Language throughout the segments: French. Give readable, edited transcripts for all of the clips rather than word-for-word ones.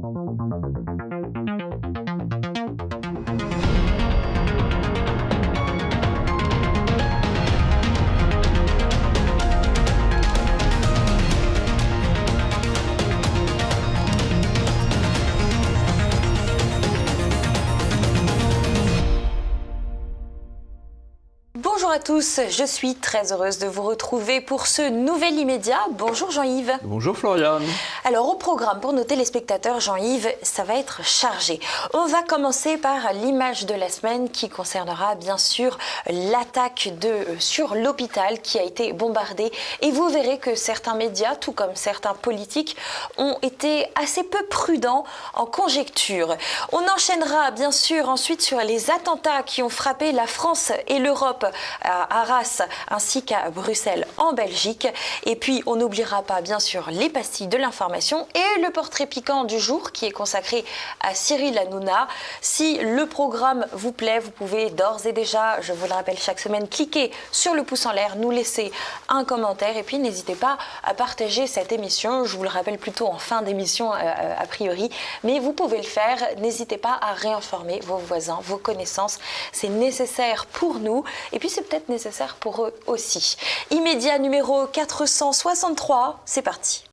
Bonjour à tous, je suis très heureuse de vous retrouver pour ce nouvel immédiat. Bonjour Jean-Yves. Bonjour Floriane. Alors au programme pour nos téléspectateurs, Jean-Yves, ça va être chargé. On va commencer par l'image de la semaine qui concernera bien sûr l'attaque sur l'hôpital qui a été bombardé. Et vous verrez que certains médias, tout comme certains politiques, ont été assez peu prudents en conjecture. On enchaînera bien sûr ensuite sur les attentats qui ont frappé la France et l'Europe à Arras ainsi qu'à Bruxelles en Belgique. Et puis on n'oubliera pas bien sûr les pastilles de l'information et le portrait piquant du jour qui est consacré à Cyril Hanouna. Si le programme vous plaît, vous pouvez d'ores et déjà, je vous le rappelle chaque semaine, cliquer sur le pouce en l'air, nous laisser un commentaire et puis n'hésitez pas à partager cette émission. Je vous le rappelle plutôt en fin d'émission a priori, mais vous pouvez le faire. N'hésitez pas à réinformer vos voisins, vos connaissances. C'est nécessaire pour nous. Et puis c'est peut-être nécessaire pour eux aussi. Immédiat numéro 463, c'est parti.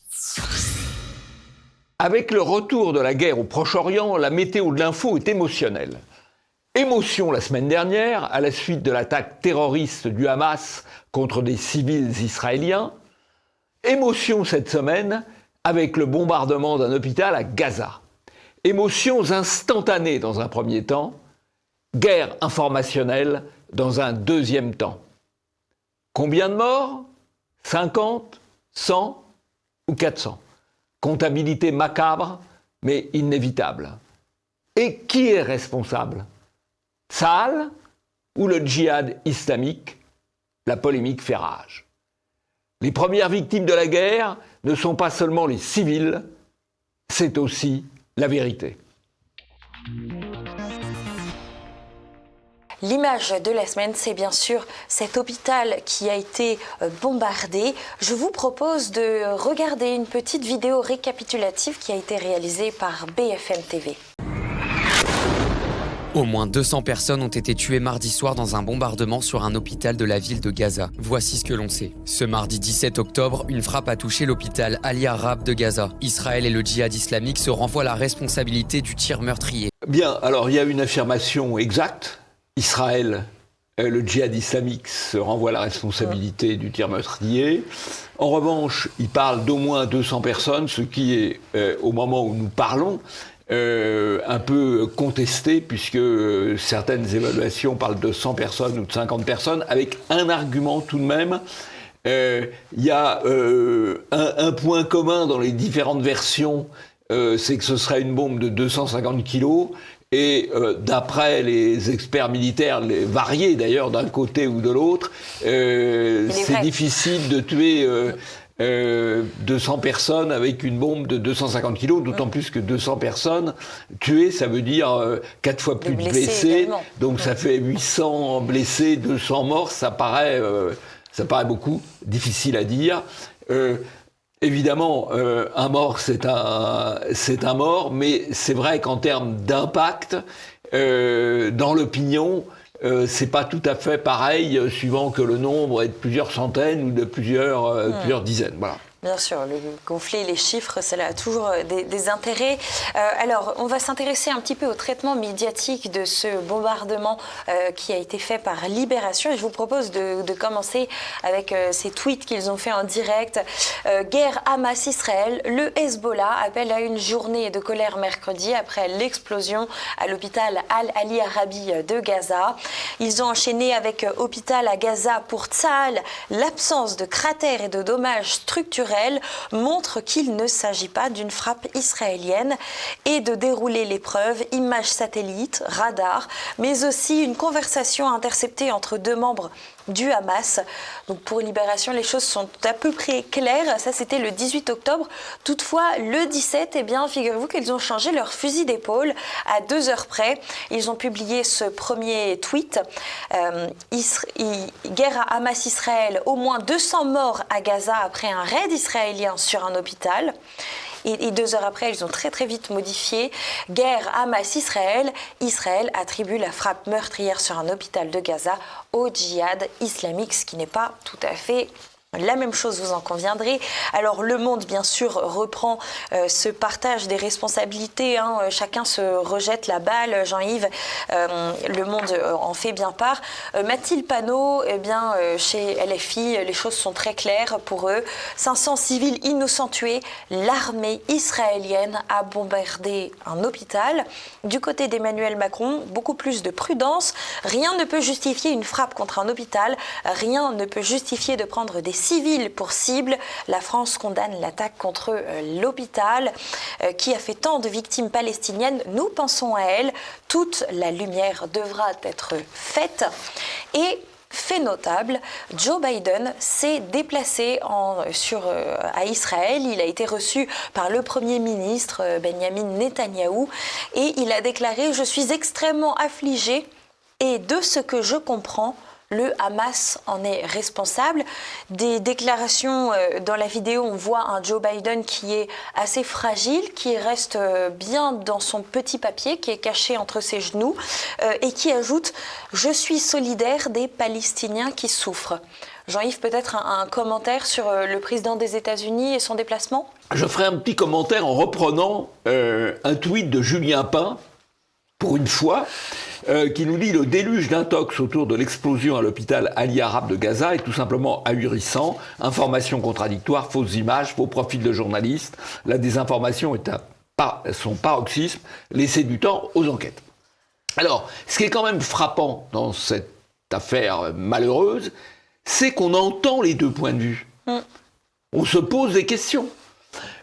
Avec le retour de la guerre au Proche-Orient, la météo de l'info est émotionnelle. Émotion la semaine dernière, à la suite de l'attaque terroriste du Hamas contre des civils israéliens. Émotion cette semaine, avec le bombardement d'un hôpital à Gaza. Émotions instantanées dans un premier temps. Guerre informationnelle dans un deuxième temps. Combien de morts ? 50, 100 ou 400 ? Comptabilité macabre, mais inévitable. Et qui est responsable ? Tsahal ou le djihad islamique ? La polémique fait rage. Les premières victimes de la guerre ne sont pas seulement les civils, c'est aussi la vérité. L'image de la semaine, c'est bien sûr cet hôpital qui a été bombardé. Je vous propose de regarder une petite vidéo récapitulative qui a été réalisée par BFM TV. Au moins 200 personnes ont été tuées mardi soir dans un bombardement sur un hôpital de la ville de Gaza. Voici ce que l'on sait. Ce mardi 17 octobre, une frappe a touché l'hôpital Ali Arab de Gaza. Israël et le djihad islamique se renvoient la responsabilité du tir meurtrier. Bien, alors il y a une affirmation exacte. Israël, le djihad islamique se renvoie la responsabilité du tir meurtrier. En revanche, il parle d'au moins 200 personnes, ce qui est, au moment où nous parlons, un peu contesté, puisque certaines évaluations parlent de 100 personnes ou de 50 personnes, avec un argument tout de même. Il y a un point commun dans les différentes versions, c'est que ce serait une bombe de 250 kilos. Et d'après les experts militaires, les variés d'ailleurs d'un côté ou de l'autre, c'est difficile de tuer 200 personnes avec une bombe de 250 kilos, d'autant plus que 200 personnes tuées, ça veut dire 4 fois plus de blessés. Donc ça fait 800 blessés, 200 morts, ça paraît beaucoup, difficile à dire. Évidemment, un mort, c'est un mort, mais c'est vrai qu'en termes d'impact, dans l'opinion, c'est pas tout à fait pareil, suivant que le nombre est de plusieurs centaines ou de plusieurs dizaines. Voilà. Bien sûr, le conflit, les chiffres, cela a toujours des intérêts. Alors, on va s'intéresser un petit peu au traitement médiatique de ce bombardement qui a été fait par Libération. Et je vous propose de commencer avec ces tweets qu'ils ont fait en direct. Guerre Hamas-Israël, le Hezbollah appelle à une journée de colère mercredi après l'explosion à l'hôpital Al-Ali Arabi de Gaza. Ils ont enchaîné avec hôpital à Gaza pour Tsahal. L'absence de cratères et de dommages structurels montre qu'il ne s'agit pas d'une frappe israélienne et de dérouler l'épreuve, images satellites, radars, mais aussi une conversation interceptée entre deux membres du Hamas. Donc pour Libération, les choses sont à peu près claires. Ça, c'était le 18 octobre. Toutefois, le 17, eh bien, figurez-vous qu'ils ont changé leur fusil d'épaule à 2 heures près. Ils ont publié ce premier tweet. Guerre à Hamas-Israël, au moins 200 morts à Gaza après un raid israélien sur un hôpital. Et 2 heures après, ils ont très très vite modifié. Guerre Hamas-Israël. Israël attribue la frappe meurtrière sur un hôpital de Gaza au djihad islamique, ce qui n'est pas tout à fait la même chose, vous en conviendrez. Alors le Monde, bien sûr, reprend ce partage des responsabilités. Chacun se rejette la balle, Jean-Yves. Le Monde en fait bien part. Mathilde Panot, chez LFI, les choses sont très claires pour eux. 500 civils innocents tués. L'armée israélienne a bombardé un hôpital. Du côté d'Emmanuel Macron, beaucoup plus de prudence. Rien ne peut justifier une frappe contre un hôpital. Rien ne peut justifier de prendre des civils pour cible. La France condamne l'attaque contre l'hôpital qui a fait tant de victimes palestiniennes. Nous pensons à elle. Toute la lumière devra être faite. Et fait notable, Joe Biden s'est déplacé à Israël. Il a été reçu par le Premier ministre Benjamin Netanyahou et il a déclaré « Je suis extrêmement affligé et de ce que je comprends, le Hamas en est responsable ». Des déclarations dans la vidéo, on voit un Joe Biden qui est assez fragile, qui reste bien dans son petit papier, qui est caché entre ses genoux et qui ajoute « Je suis solidaire des Palestiniens qui souffrent ». Jean-Yves, peut-être un commentaire sur le président des États-Unis et son déplacement ? Je ferai un petit commentaire en reprenant un tweet de Julien Pain, pour une fois, qui nous dit « Le déluge d'intox autour de l'explosion à l'hôpital Ali Arabe de Gaza est tout simplement ahurissant. Informations contradictoires, fausses images, faux profils de journalistes. La désinformation est à son paroxysme. Laissez du temps aux enquêtes. » Alors, ce qui est quand même frappant dans cette affaire malheureuse, c'est qu'on entend les deux points de vue. On se pose des questions.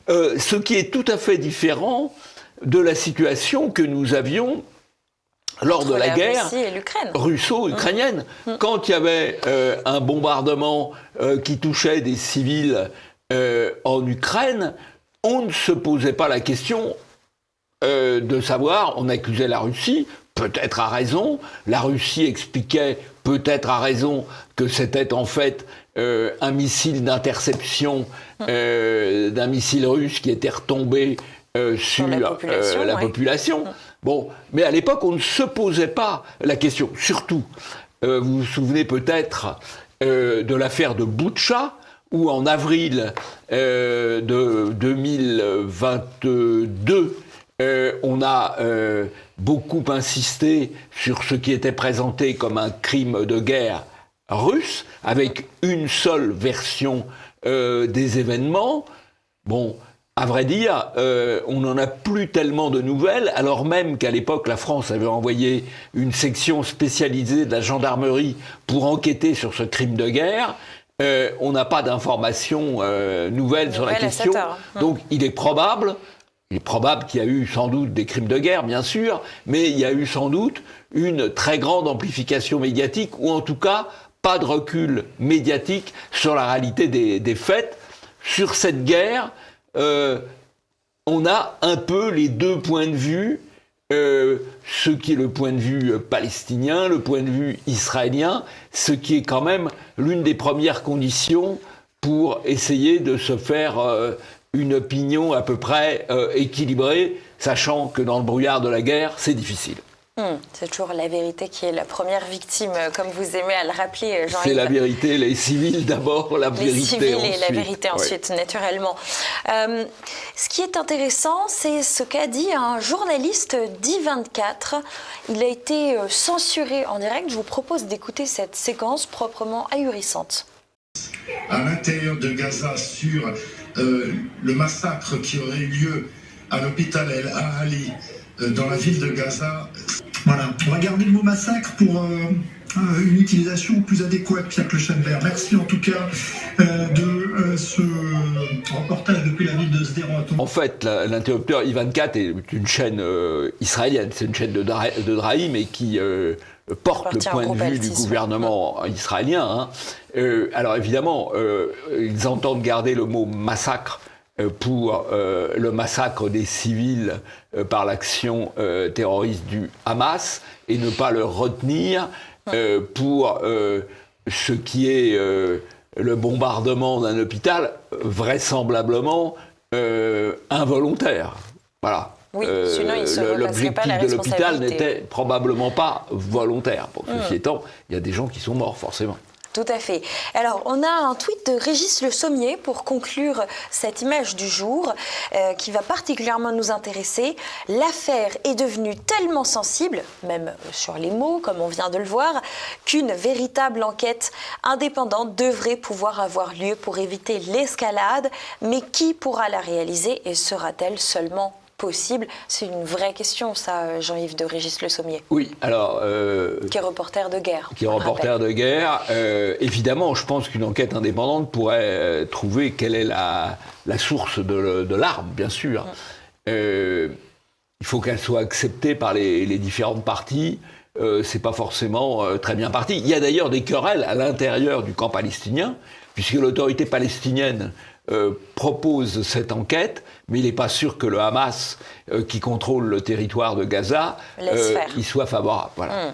Ce qui est tout à fait différent de la situation que nous avions lors de la guerre russo-ukrainienne. Quand il y avait un bombardement qui touchait des civils en Ukraine, on ne se posait pas la question de savoir, on accusait la Russie, peut-être à raison, la Russie expliquait peut-être à raison que c'était en fait un missile d'interception d'un missile russe qui était retombé sur la population. Bon, mais à l'époque, on ne se posait pas la question. Surtout, vous vous souvenez peut-être de l'affaire de Boutcha, où en avril de 2022, on a beaucoup insisté sur ce qui était présenté comme un crime de guerre russe, avec une seule version des événements. Bon, à vrai dire, on n'en a plus tellement de nouvelles, alors même qu'à l'époque, la France avait envoyé une section spécialisée de la gendarmerie pour enquêter sur ce crime de guerre. On n'a pas d'informations nouvelles sur la question. Donc, il est probable qu'il y a eu sans doute des crimes de guerre, bien sûr, mais il y a eu sans doute une très grande amplification médiatique, ou en tout cas, pas de recul médiatique sur la réalité des faits. Sur cette guerre, on a un peu les deux points de vue, ce qui est le point de vue palestinien, le point de vue israélien, ce qui est quand même l'une des premières conditions pour essayer de se faire une opinion à peu près équilibrée, sachant que dans le brouillard de la guerre, c'est difficile. C'est toujours la vérité qui est la première victime, comme vous aimez à le rappeler, Jean-Yves. C'est la vérité, les civils d'abord, la vérité ensuite. Les civils et la vérité ensuite, naturellement. Ce qui est intéressant, c'est ce qu'a dit un journaliste d'I24. Il a été censuré en direct. Je vous propose d'écouter cette séquence proprement ahurissante. À l'intérieur de Gaza, sur le massacre qui aurait eu lieu à l'hôpital El Ahali, dans la ville de Gaza. Voilà, on va garder le mot massacre pour une utilisation plus adéquate, Pierre Clechenberg. Merci en tout cas de ce reportage depuis la ville de Sderot. En fait, l'interrupteur I24 est une chaîne israélienne, c'est une chaîne de Drahi, mais qui porte le point de vue du gouvernement israélien. Alors évidemment, ils entendent garder le mot massacre pour le massacre des civils par l'action terroriste du Hamas et ne pas le retenir pour ce qui est le bombardement d'un hôpital, vraisemblablement involontaire. Voilà. Oui, sinon il ne se repasserait pas la L'objectif de l'hôpital responsabilité. n'était probablement pas volontaire. Bon, ceci étant, il y a des gens qui sont morts, forcément. Tout à fait. Alors, on a un tweet de Régis Le Sommier pour conclure cette image du jour qui va particulièrement nous intéresser. L'affaire est devenue tellement sensible, même sur les mots, comme on vient de le voir, qu'une véritable enquête indépendante devrait pouvoir avoir lieu pour éviter l'escalade. Mais qui pourra la réaliser et sera-t-elle seulement possible? C'est une vraie question, ça, Jean-Yves de Régis Le Sommier. Oui, alors... qui est reporter de guerre. Qui est reporter de guerre. Évidemment, je pense qu'une enquête indépendante pourrait trouver quelle est la source de l'arme, bien sûr. Il faut qu'elle soit acceptée par les différentes parties. C'est pas forcément très bien parti. Il y a d'ailleurs des querelles à l'intérieur du camp palestinien, puisque l'autorité palestinienne propose cette enquête, mais il n'est pas sûr que le Hamas, qui contrôle le territoire de Gaza, y soit favorable. Voilà.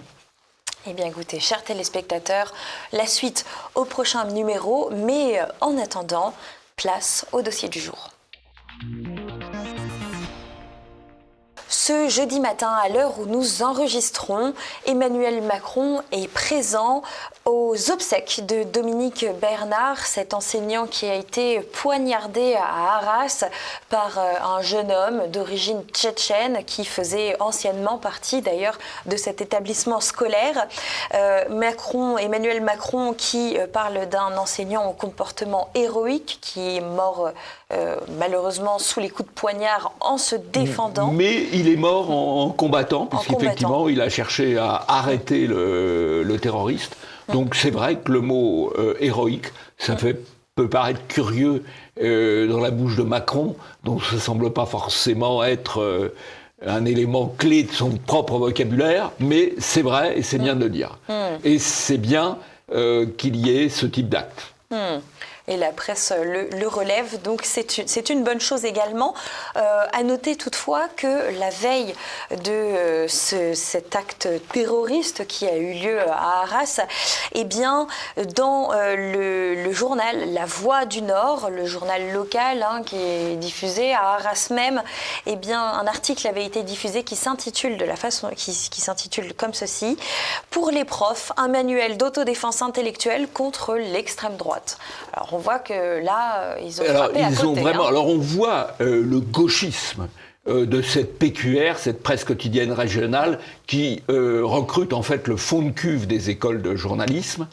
Eh bien écoutez, chers téléspectateurs, la suite au prochain numéro, mais en attendant, place au dossier du jour. Ce jeudi matin, à l'heure où nous enregistrons, Emmanuel Macron est présent aux obsèques de Dominique Bernard, cet enseignant qui a été poignardé à Arras par un jeune homme d'origine tchétchène qui faisait anciennement partie d'ailleurs de cet établissement scolaire. Emmanuel Macron qui parle d'un enseignant au comportement héroïque qui est mort malheureusement sous les coups de poignard en se défendant. Mais il est mort en combattant, puisqu'effectivement il a cherché à arrêter le terroriste. Donc c'est vrai que le mot héroïque, ça peut paraître curieux dans la bouche de Macron, donc ça ne semble pas forcément être un élément clé de son propre vocabulaire, mais c'est vrai et c'est bien de le dire. Et c'est bien qu'il y ait ce type d'acte. Et la presse le relève, donc c'est une bonne chose également. À noter toutefois que la veille de cet acte terroriste qui a eu lieu à Arras, eh bien, dans le journal La Voix du Nord, le journal local qui est diffusé à Arras même, eh bien, un article avait été diffusé qui s'intitule qui s'intitule comme ceci: Pour les profs, un manuel d'autodéfense intellectuelle contre l'extrême droite. Alors on voit que là, ils ont frappé à côté. Alors on voit le gauchisme de cette PQR, cette presse quotidienne régionale, qui recrute en fait le fond de cuve des écoles de journalisme,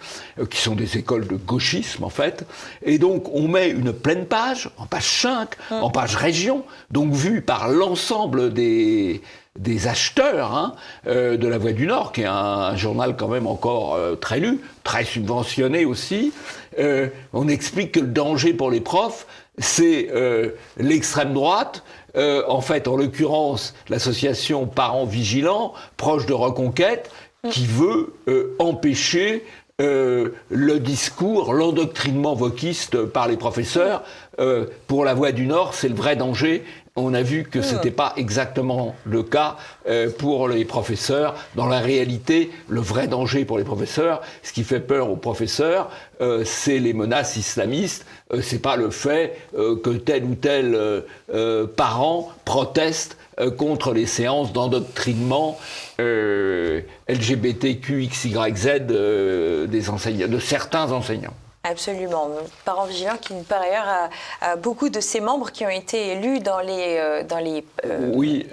qui sont des écoles de gauchisme en fait. Et donc on met une pleine page, en page 5, en page région, donc vue par l'ensemble des acheteurs de La Voix du Nord, qui est un journal quand même encore très lu, très subventionné aussi. On explique que le danger pour les profs, c'est l'extrême droite, en fait, en l'occurrence, l'association Parents Vigilants, proche de Reconquête, qui veut empêcher le discours, l'endoctrinement wokiste par les professeurs. Pour La Voix du Nord, c'est le vrai danger. On a vu que ce n'était pas exactement le cas pour les professeurs. Dans la réalité, le vrai danger pour les professeurs, ce qui fait peur aux professeurs, c'est les menaces islamistes. C'est pas le fait que tel ou tel parent proteste contre les séances d'endoctrinement LGBTQXYZ de certains enseignants. Absolument. Parents Vigilants qui, par ailleurs, a beaucoup de ses membres qui ont été élus dans les 3000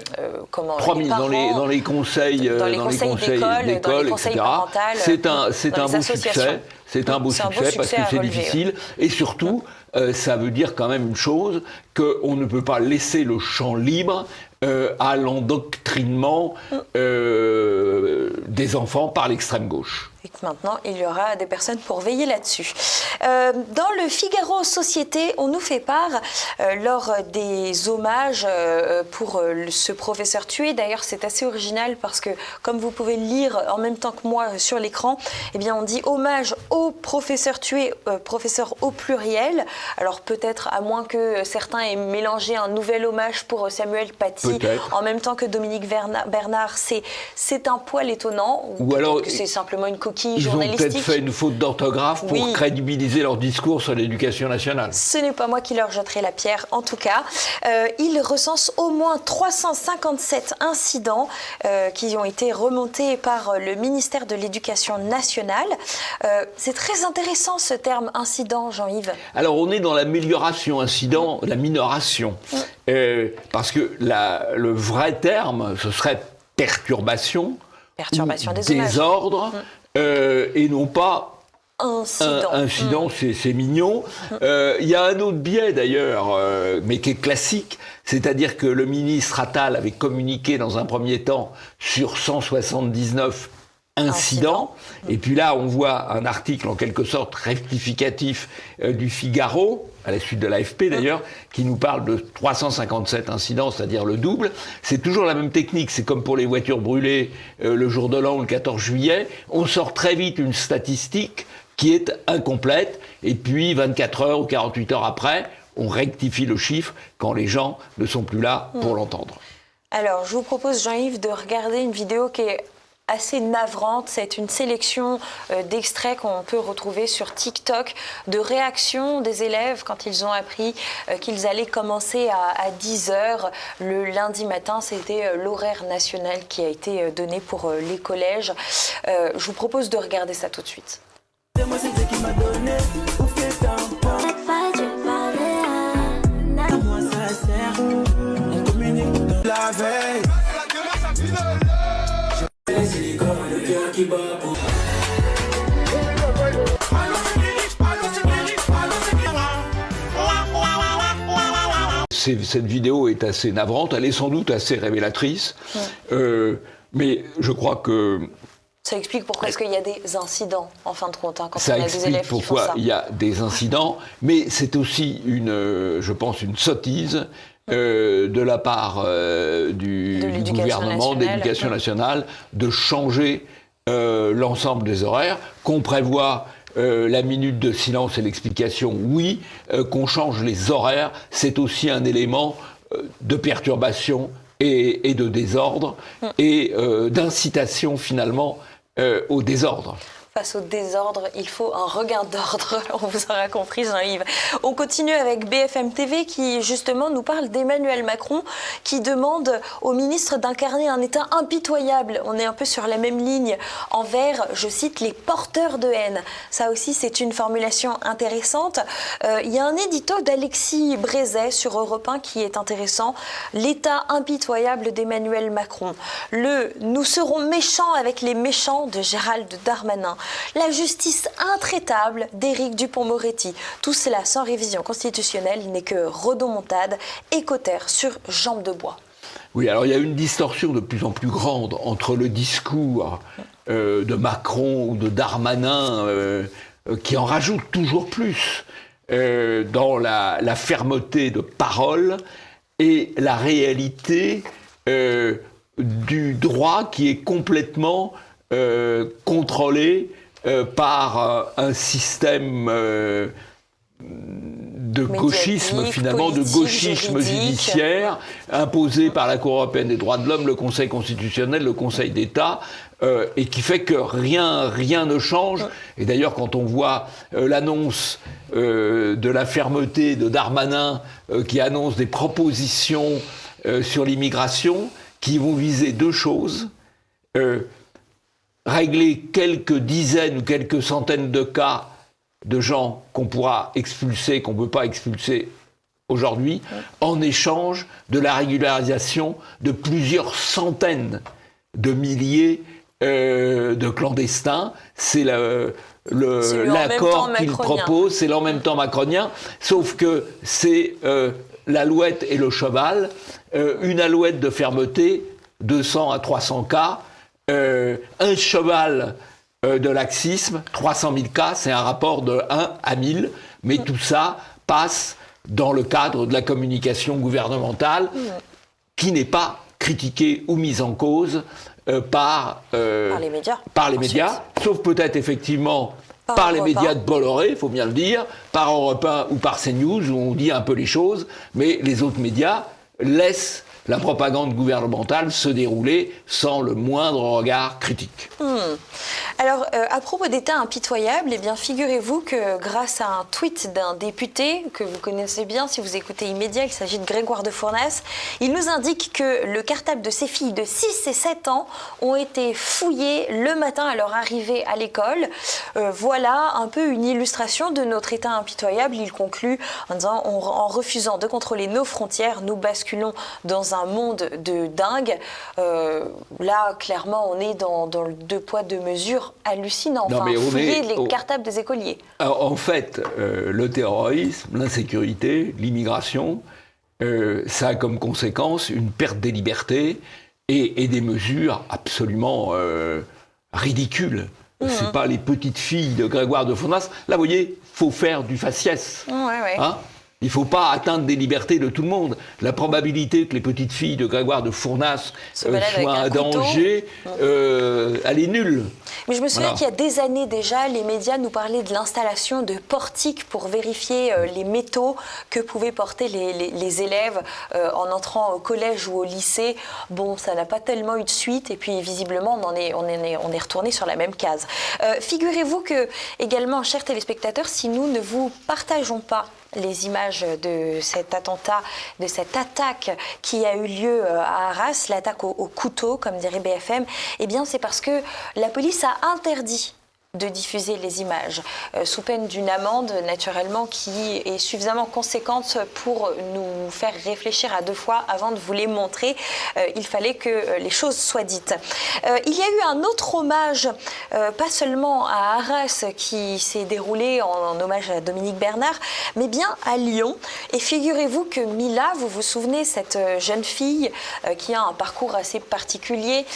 dans les conseils d'école, dans les conseils parentaux. C'est un beau succès. C'est un beau succès parce que c'est difficile. Et surtout, ça veut dire quand même une chose, qu'on ne peut pas laisser le champ libre à l'endoctrinement des enfants par l'extrême gauche. Et que maintenant, il y aura des personnes pour veiller là-dessus. Dans le Figaro Société, on nous fait part, lors des hommages pour ce professeur tué, d'ailleurs c'est assez original parce que, comme vous pouvez le lire en même temps que moi sur l'écran, eh bien on dit hommage au professeur tué, professeur au pluriel. Alors peut-être, à moins que certains aient mélangé un nouvel hommage pour Samuel Paty en même temps que Dominique Bernard, c'est un poil étonnant. Ou alors que c'est simplement une coquille ils journalistique. Ils ont peut-être fait une faute d'orthographe pour crédibiliser leur discours sur l'éducation nationale. Ce n'est pas moi qui leur jetterai la pierre, en tout cas. Ils recensent au moins 357 incidents qui ont été remontés par le ministère de l'Éducation nationale. C'est très intéressant ce terme incident, Jean-Yves. Alors on est dans l'amélioration, incident, la minoration. Parce que le vrai terme, ce serait perturbation désordre, et non pas incident, c'est mignon. Il y a un autre biais d'ailleurs, mais qui est classique, c'est-à-dire que le ministre Attal avait communiqué dans un premier temps sur 179 incidents, et puis là on voit un article en quelque sorte rectificatif du Figaro, à la suite de l'AFP d'ailleurs, qui nous parle de 357 incidents, c'est-à-dire le double. C'est toujours la même technique, c'est comme pour les voitures brûlées le jour de l'an, le 14 juillet, on sort très vite une statistique qui est incomplète, et puis 24 heures ou 48 heures après, on rectifie le chiffre quand les gens ne sont plus là pour l'entendre. Alors, je vous propose, Jean-Yves, de regarder une vidéo qui est assez navrante. C'est une sélection d'extraits qu'on peut retrouver sur TikTok de réactions des élèves quand ils ont appris qu'ils allaient commencer à 10h le lundi matin. C'était l'horaire national qui a été donné pour les collèges. Je vous propose de regarder ça tout de suite. Cette vidéo est assez navrante, elle est sans doute assez révélatrice, mais je crois que... Ça explique pourquoi est-ce qu'il y a des incidents, en fin de compte, quand ça on a des élèves qui font ça. Pourquoi il y a des incidents, mais c'est aussi, je pense, une sottise de la part du gouvernement, de l'Éducation nationale, de changer l'ensemble des horaires, qu'on prévoit la minute de silence et l'explication, oui, qu'on change les horaires, c'est aussi un élément de perturbation et de désordre, et d'incitation finalement au désordre. Face au désordre, il faut un regain d'ordre, on vous aura compris, Jean-Yves. On continue avec BFM TV qui, justement, nous parle d'Emmanuel Macron qui demande au ministre d'incarner un État impitoyable. On est un peu sur la même ligne envers, je cite, les porteurs de haine. Ça aussi, c'est une formulation intéressante. Il y a un édito d'Alexis Brézet sur Europe 1 qui est intéressant. L'État impitoyable d'Emmanuel Macron. Nous serons méchants avec les méchants de Gérald Darmanin. La justice intraitable d'Éric Dupond-Moretti. Tout cela sans révision constitutionnelle n'est que rodomontade et cautère sur jambe de bois. Oui, alors il y a une distorsion de plus en plus grande entre le discours de Macron ou de Darmanin qui en rajoute toujours plus dans la fermeté de parole et la réalité du droit qui est complètement contrôlé par un système de gauchisme, finalement, de gauchisme judiciaire, imposé par la Cour européenne des droits de l'homme, le Conseil constitutionnel, le Conseil d'État, et qui fait que rien ne change. Et d'ailleurs, quand on voit l'annonce de la fermeté de Darmanin, qui annonce des propositions sur l'immigration, qui vont viser deux choses, régler quelques dizaines ou quelques centaines de cas de gens qu'on pourra expulser, qu'on ne peut pas expulser aujourd'hui, en échange de la régularisation de plusieurs centaines de milliers de clandestins. C'est l'accord qu'il propose, c'est l'en même temps macronien, sauf que c'est l'alouette et le cheval, une alouette de fermeté, 200 à 300 cas, un cheval de laxisme, 300 000 cas, c'est un rapport de 1 à 1000, mais tout ça passe dans le cadre de la communication gouvernementale qui n'est pas critiquée ou mise en cause par les médias, sauf peut-être effectivement par les Europe 1. médias de Bolloré, il faut bien le dire, par Europe 1 ou par CNews, où on dit un peu les choses, mais les autres médias laissent la propagande gouvernementale se dérouler sans le moindre regard critique. Alors, à propos d'État impitoyable, eh bien, figurez-vous que grâce à un tweet d'un député que vous connaissez bien si vous écoutez Immédiat, il s'agit de Grégoire de Fournas, il nous indique que le cartable de ses filles de 6 et 7 ans ont été fouillés le matin à leur arrivée à l'école. Voilà un peu une illustration de notre État impitoyable. Il conclut en disant, en refusant de contrôler nos frontières, nous basculons dans un monde de dingue. Là, clairement, on est dans le deux poids, deux mesures hallucinant. Non, mais fouiller les cartables des écoliers. Alors, en fait, le terrorisme, l'insécurité, l'immigration, ça a comme conséquence une perte des libertés et des mesures absolument ridicules. C'est pas les petites filles de Grégoire de Fournas. Là, vous voyez, faut faire du faciès. Ouais. Hein ? Il ne faut pas atteindre des libertés de tout le monde. La probabilité que les petites filles de Grégoire de Fournas soient un danger, elle est nulle. Mais je me souviens qu'il y a des années déjà, les médias nous parlaient de l'installation de portiques pour vérifier les métaux que pouvaient porter les élèves en entrant au collège ou au lycée. Bon, ça n'a pas tellement eu de suite et puis visiblement on est retourné sur la même case. Figurez-vous que, également, chers téléspectateurs, si nous ne vous partageons pas les images de cet attentat, de cette attaque qui a eu lieu à Arras, l'attaque au couteau, comme dirait BFM, eh bien c'est parce que la police a interdit de diffuser les images, sous peine d'une amende, naturellement, qui est suffisamment conséquente pour nous faire réfléchir à deux fois avant de vous les montrer. Il fallait que les choses soient dites. Il y a eu un autre hommage, pas seulement à Arras, qui s'est déroulé en hommage à Dominique Bernard, mais bien à Lyon. Et figurez-vous que Mila, vous vous souvenez, cette jeune fille qui a un parcours assez particulier,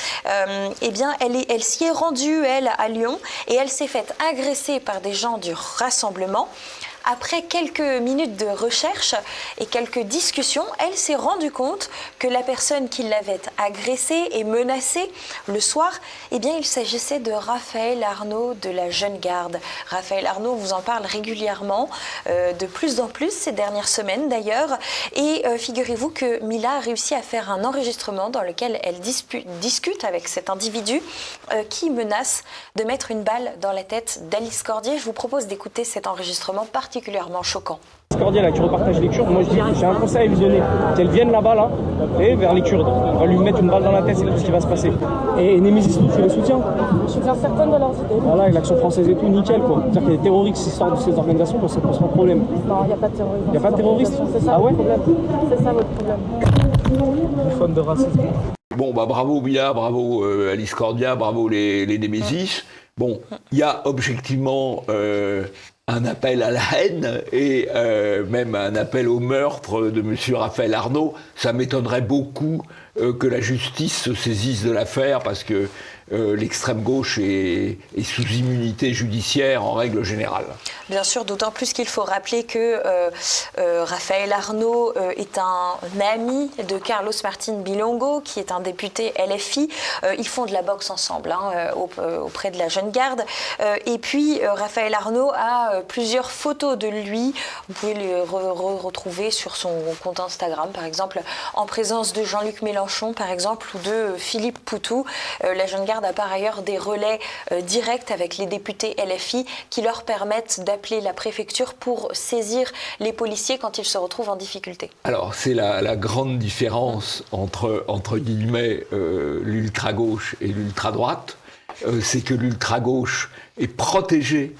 eh bien, elle s'y est rendue, elle, à Lyon, et elle s'est faite agresser par des gens du rassemblement. Après quelques minutes de recherche et quelques discussions, elle s'est rendue compte que la personne qui l'avait agressée et menacée le soir, eh bien, il s'agissait de Raphaël Arnaud de la Jeune Garde. Raphaël Arnaud, on vous en parle régulièrement, de plus en plus ces dernières semaines d'ailleurs. Et figurez-vous que Mila a réussi à faire un enregistrement dans lequel elle discute avec cet individu qui menace de mettre une balle dans la tête d'Alice Cordier. Je vous propose d'écouter cet enregistrement particulièrement choquant. Cordier là qui repartage les Kurdes, moi je dis j'ai un conseil à lui donner, qu'elle vienne là-bas là, et vers les Kurdes. On va lui mettre une balle dans la tête, c'est tout ce qui va se passer. Et Némésis, tu les soutiens? Je soutiens certaines de leurs idées. Voilà, avec l'action française et tout, nickel quoi. C'est-à-dire qu'il y a des terroristes qui sortent de ces organisations, donc ça pose pas de problème. Non, il n'y a pas de terrorisme. Il n'y a pas de terroristes? C'est ça votre problème. C'est ça votre problème. Les fans de racisme. Bon, bah bravo Mila, bravo Alice Cordia, bravo les Némésis. Bon, il y a objectivement un appel à la haine et même un appel au meurtre de M. Raphaël Arnaud. Ça m'étonnerait beaucoup que la justice se saisisse de l'affaire parce que l'extrême gauche est sous immunité judiciaire en règle générale. Bien sûr, d'autant plus qu'il faut rappeler que Raphaël Arnaud est un ami de Carlos Martín Bilongo, qui est un député LFI. Ils font de la boxe ensemble auprès de la Jeune Garde. Et puis, Raphaël Arnaud a plusieurs photos de lui. Vous pouvez les retrouver sur son compte Instagram, par exemple, en présence de Jean-Luc Mélenchon, par exemple, ou de Philippe Poutou. La Jeune Garde a par ailleurs des relais directs avec les députés LFI qui leur permettent d'appeler la préfecture pour saisir les policiers quand ils se retrouvent en difficulté. Alors, c'est la grande différence entre guillemets, l'ultra-gauche et l'ultra-droite. C'est que l'ultra-gauche est protégée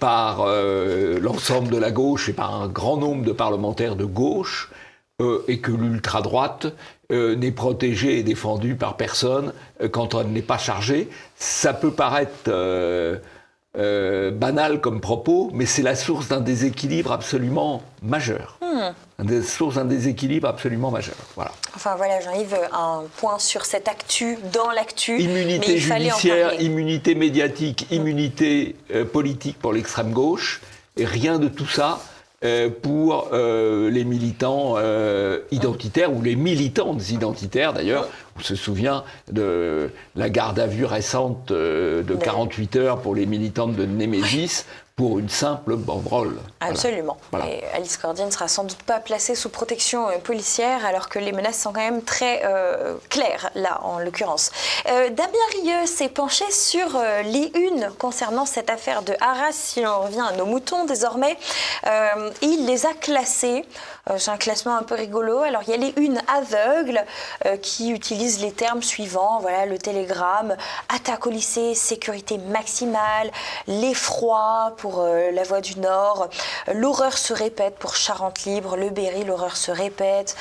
par l'ensemble de la gauche et par un grand nombre de parlementaires de gauche, et que l'ultra-droite n'est protégée et défendue par personne quand elle n'est pas chargée. Ça peut paraître banal comme propos, mais c'est la source d'un déséquilibre absolument majeur. Source d'un déséquilibre absolument majeur. Voilà. Enfin voilà, Jean-Yves, un point sur cette actu dans l'actu. Immunité judiciaire, immunité médiatique, immunité politique pour l'extrême gauche, et rien de tout ça pour les militants identitaires, ou les militantes identitaires d'ailleurs. On se souvient de la garde à vue récente de 48 heures pour les militantes de Némésis, pour une simple banderole. Absolument. Voilà. Et Alice Cordier ne sera sans doute pas placée sous protection policière, alors que les menaces sont quand même très claires, là, en l'occurrence. Damien Rieu s'est penché sur les unes concernant cette affaire de Arras, si on revient à nos moutons désormais. Il les a classées. C'est un classement un peu rigolo. Alors, il y a les unes aveugles qui utilisent les termes suivants. Voilà, le Télégramme, attaque au lycée, sécurité maximale, l'effroi pour la Voix du Nord, l'horreur se répète pour Charente Libre, le Berry, l'horreur se répète,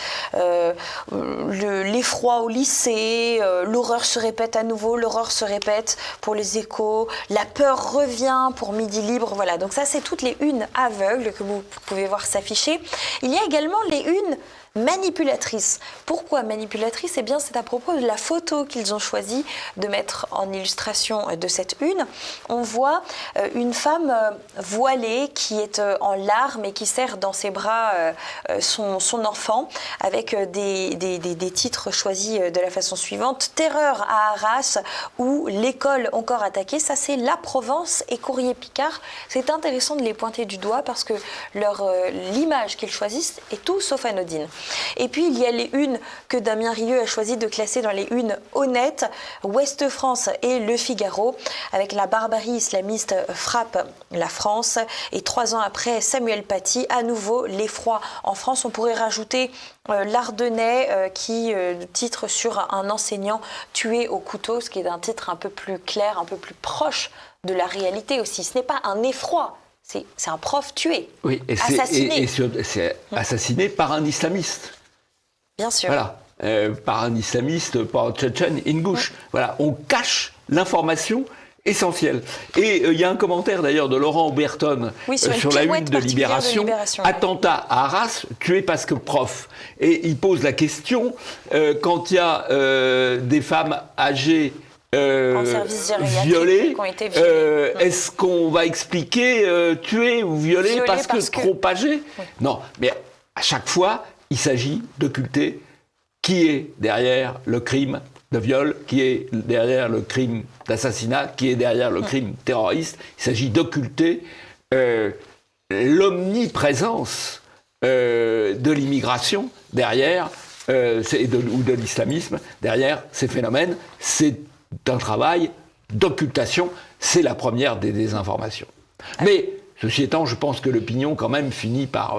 l'effroi au lycée, l'horreur se répète à nouveau, l'horreur se répète pour les Échos, la peur revient pour Midi Libre. Voilà, donc ça, c'est toutes les unes aveugles que vous pouvez voir s'afficher. Il y a également les unes manipulatrices. Pourquoi manipulatrices ? Eh bien, c'est à propos de la photo qu'ils ont choisi de mettre en illustration de cette une. On voit une femme voilée qui est en larmes et qui serre dans ses bras son enfant, avec des titres choisis de la façon suivante. Terreur à Arras ou l'école encore attaquée. Ça, c'est La Provence et Courrier Picard. C'est intéressant de les pointer du doigt parce que l'image qu'ils choisissent est tout sauf anodine. Et puis, il y a les unes que Damien Rieu a choisi de classer dans les unes honnêtes. Ouest France et Le Figaro, avec la barbarie islamiste frappe la France. Et 3 ans après, Samuel Paty, à nouveau l'effroi en France. On pourrait rajouter l'Ardennais qui titre sur un enseignant tué au couteau, ce qui est un titre un peu plus clair, un peu plus proche de la réalité aussi. Ce n'est pas un effroi. C'est un prof tué, oui, assassiné. Et c'est assassiné par un islamiste. Bien sûr. Voilà, par un islamiste, par Tchétchène Ingouche. Voilà, on cache l'information essentielle. Et il y a un commentaire d'ailleurs de Laurent Oberton sur la une de Libération. Attentat à Arras, tué parce que prof. Et il pose la question, quand il y a des femmes âgées violées, est-ce qu'on va expliquer tuer ou violer parce que trop âgé ? Oui. Non, mais à chaque fois, il s'agit d'occulter qui est derrière le crime de viol, qui est derrière le crime d'assassinat, qui est derrière le crime terroriste. Il s'agit d'occulter l'omniprésence de l'immigration derrière, ou de l'islamisme derrière ces phénomènes. C'est un travail d'occultation, c'est la première des désinformations. Mais, ceci étant, je pense que l'opinion, quand même, finit par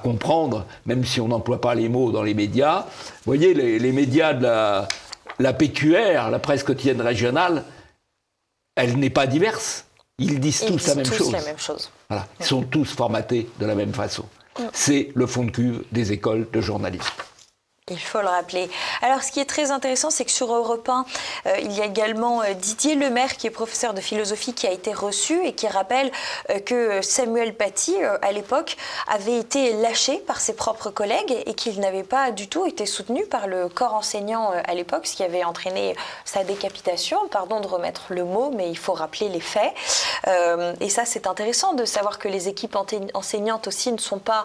comprendre, même si on n'emploie pas les mots dans les médias. Vous voyez, les médias de la PQR, la presse quotidienne régionale, elle n'est pas diverse. Ils disent tous la même chose. Voilà. Ils sont tous formatés de la même façon. C'est le fond de cuve des écoles de journalisme. Il faut le rappeler. Alors, ce qui est très intéressant, c'est que sur Europe 1, il y a également Didier Lemaire, qui est professeur de philosophie, qui a été reçu et qui rappelle que Samuel Paty, à l'époque, avait été lâché par ses propres collègues et qu'il n'avait pas du tout été soutenu par le corps enseignant à l'époque, ce qui avait entraîné sa décapitation. Pardon de remettre le mot, mais il faut rappeler les faits. Et ça, c'est intéressant de savoir que les équipes enseignantes aussi ne sont pas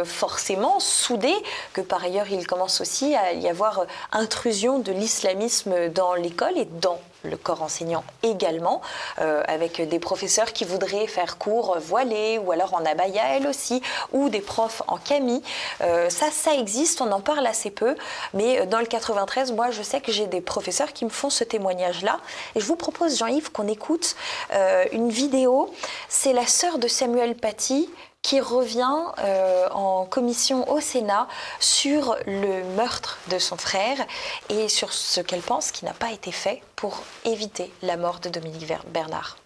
forcément soudées, que par ailleurs, il commence aussi à y avoir intrusion de l'islamisme dans l'école et dans le corps enseignant également, avec des professeurs qui voudraient faire cours voilés ou alors en abaya elle aussi, ou des profs en camis. Ça existe, on en parle assez peu, mais dans le 93, moi je sais que j'ai des professeurs qui me font ce témoignage-là. Et je vous propose, Jean-Yves, qu'on écoute une vidéo. C'est la sœur de Samuel Paty qui revient en commission au Sénat sur le meurtre de son frère et sur ce qu'elle pense qui n'a pas été fait pour éviter la mort de Dominique Bernard.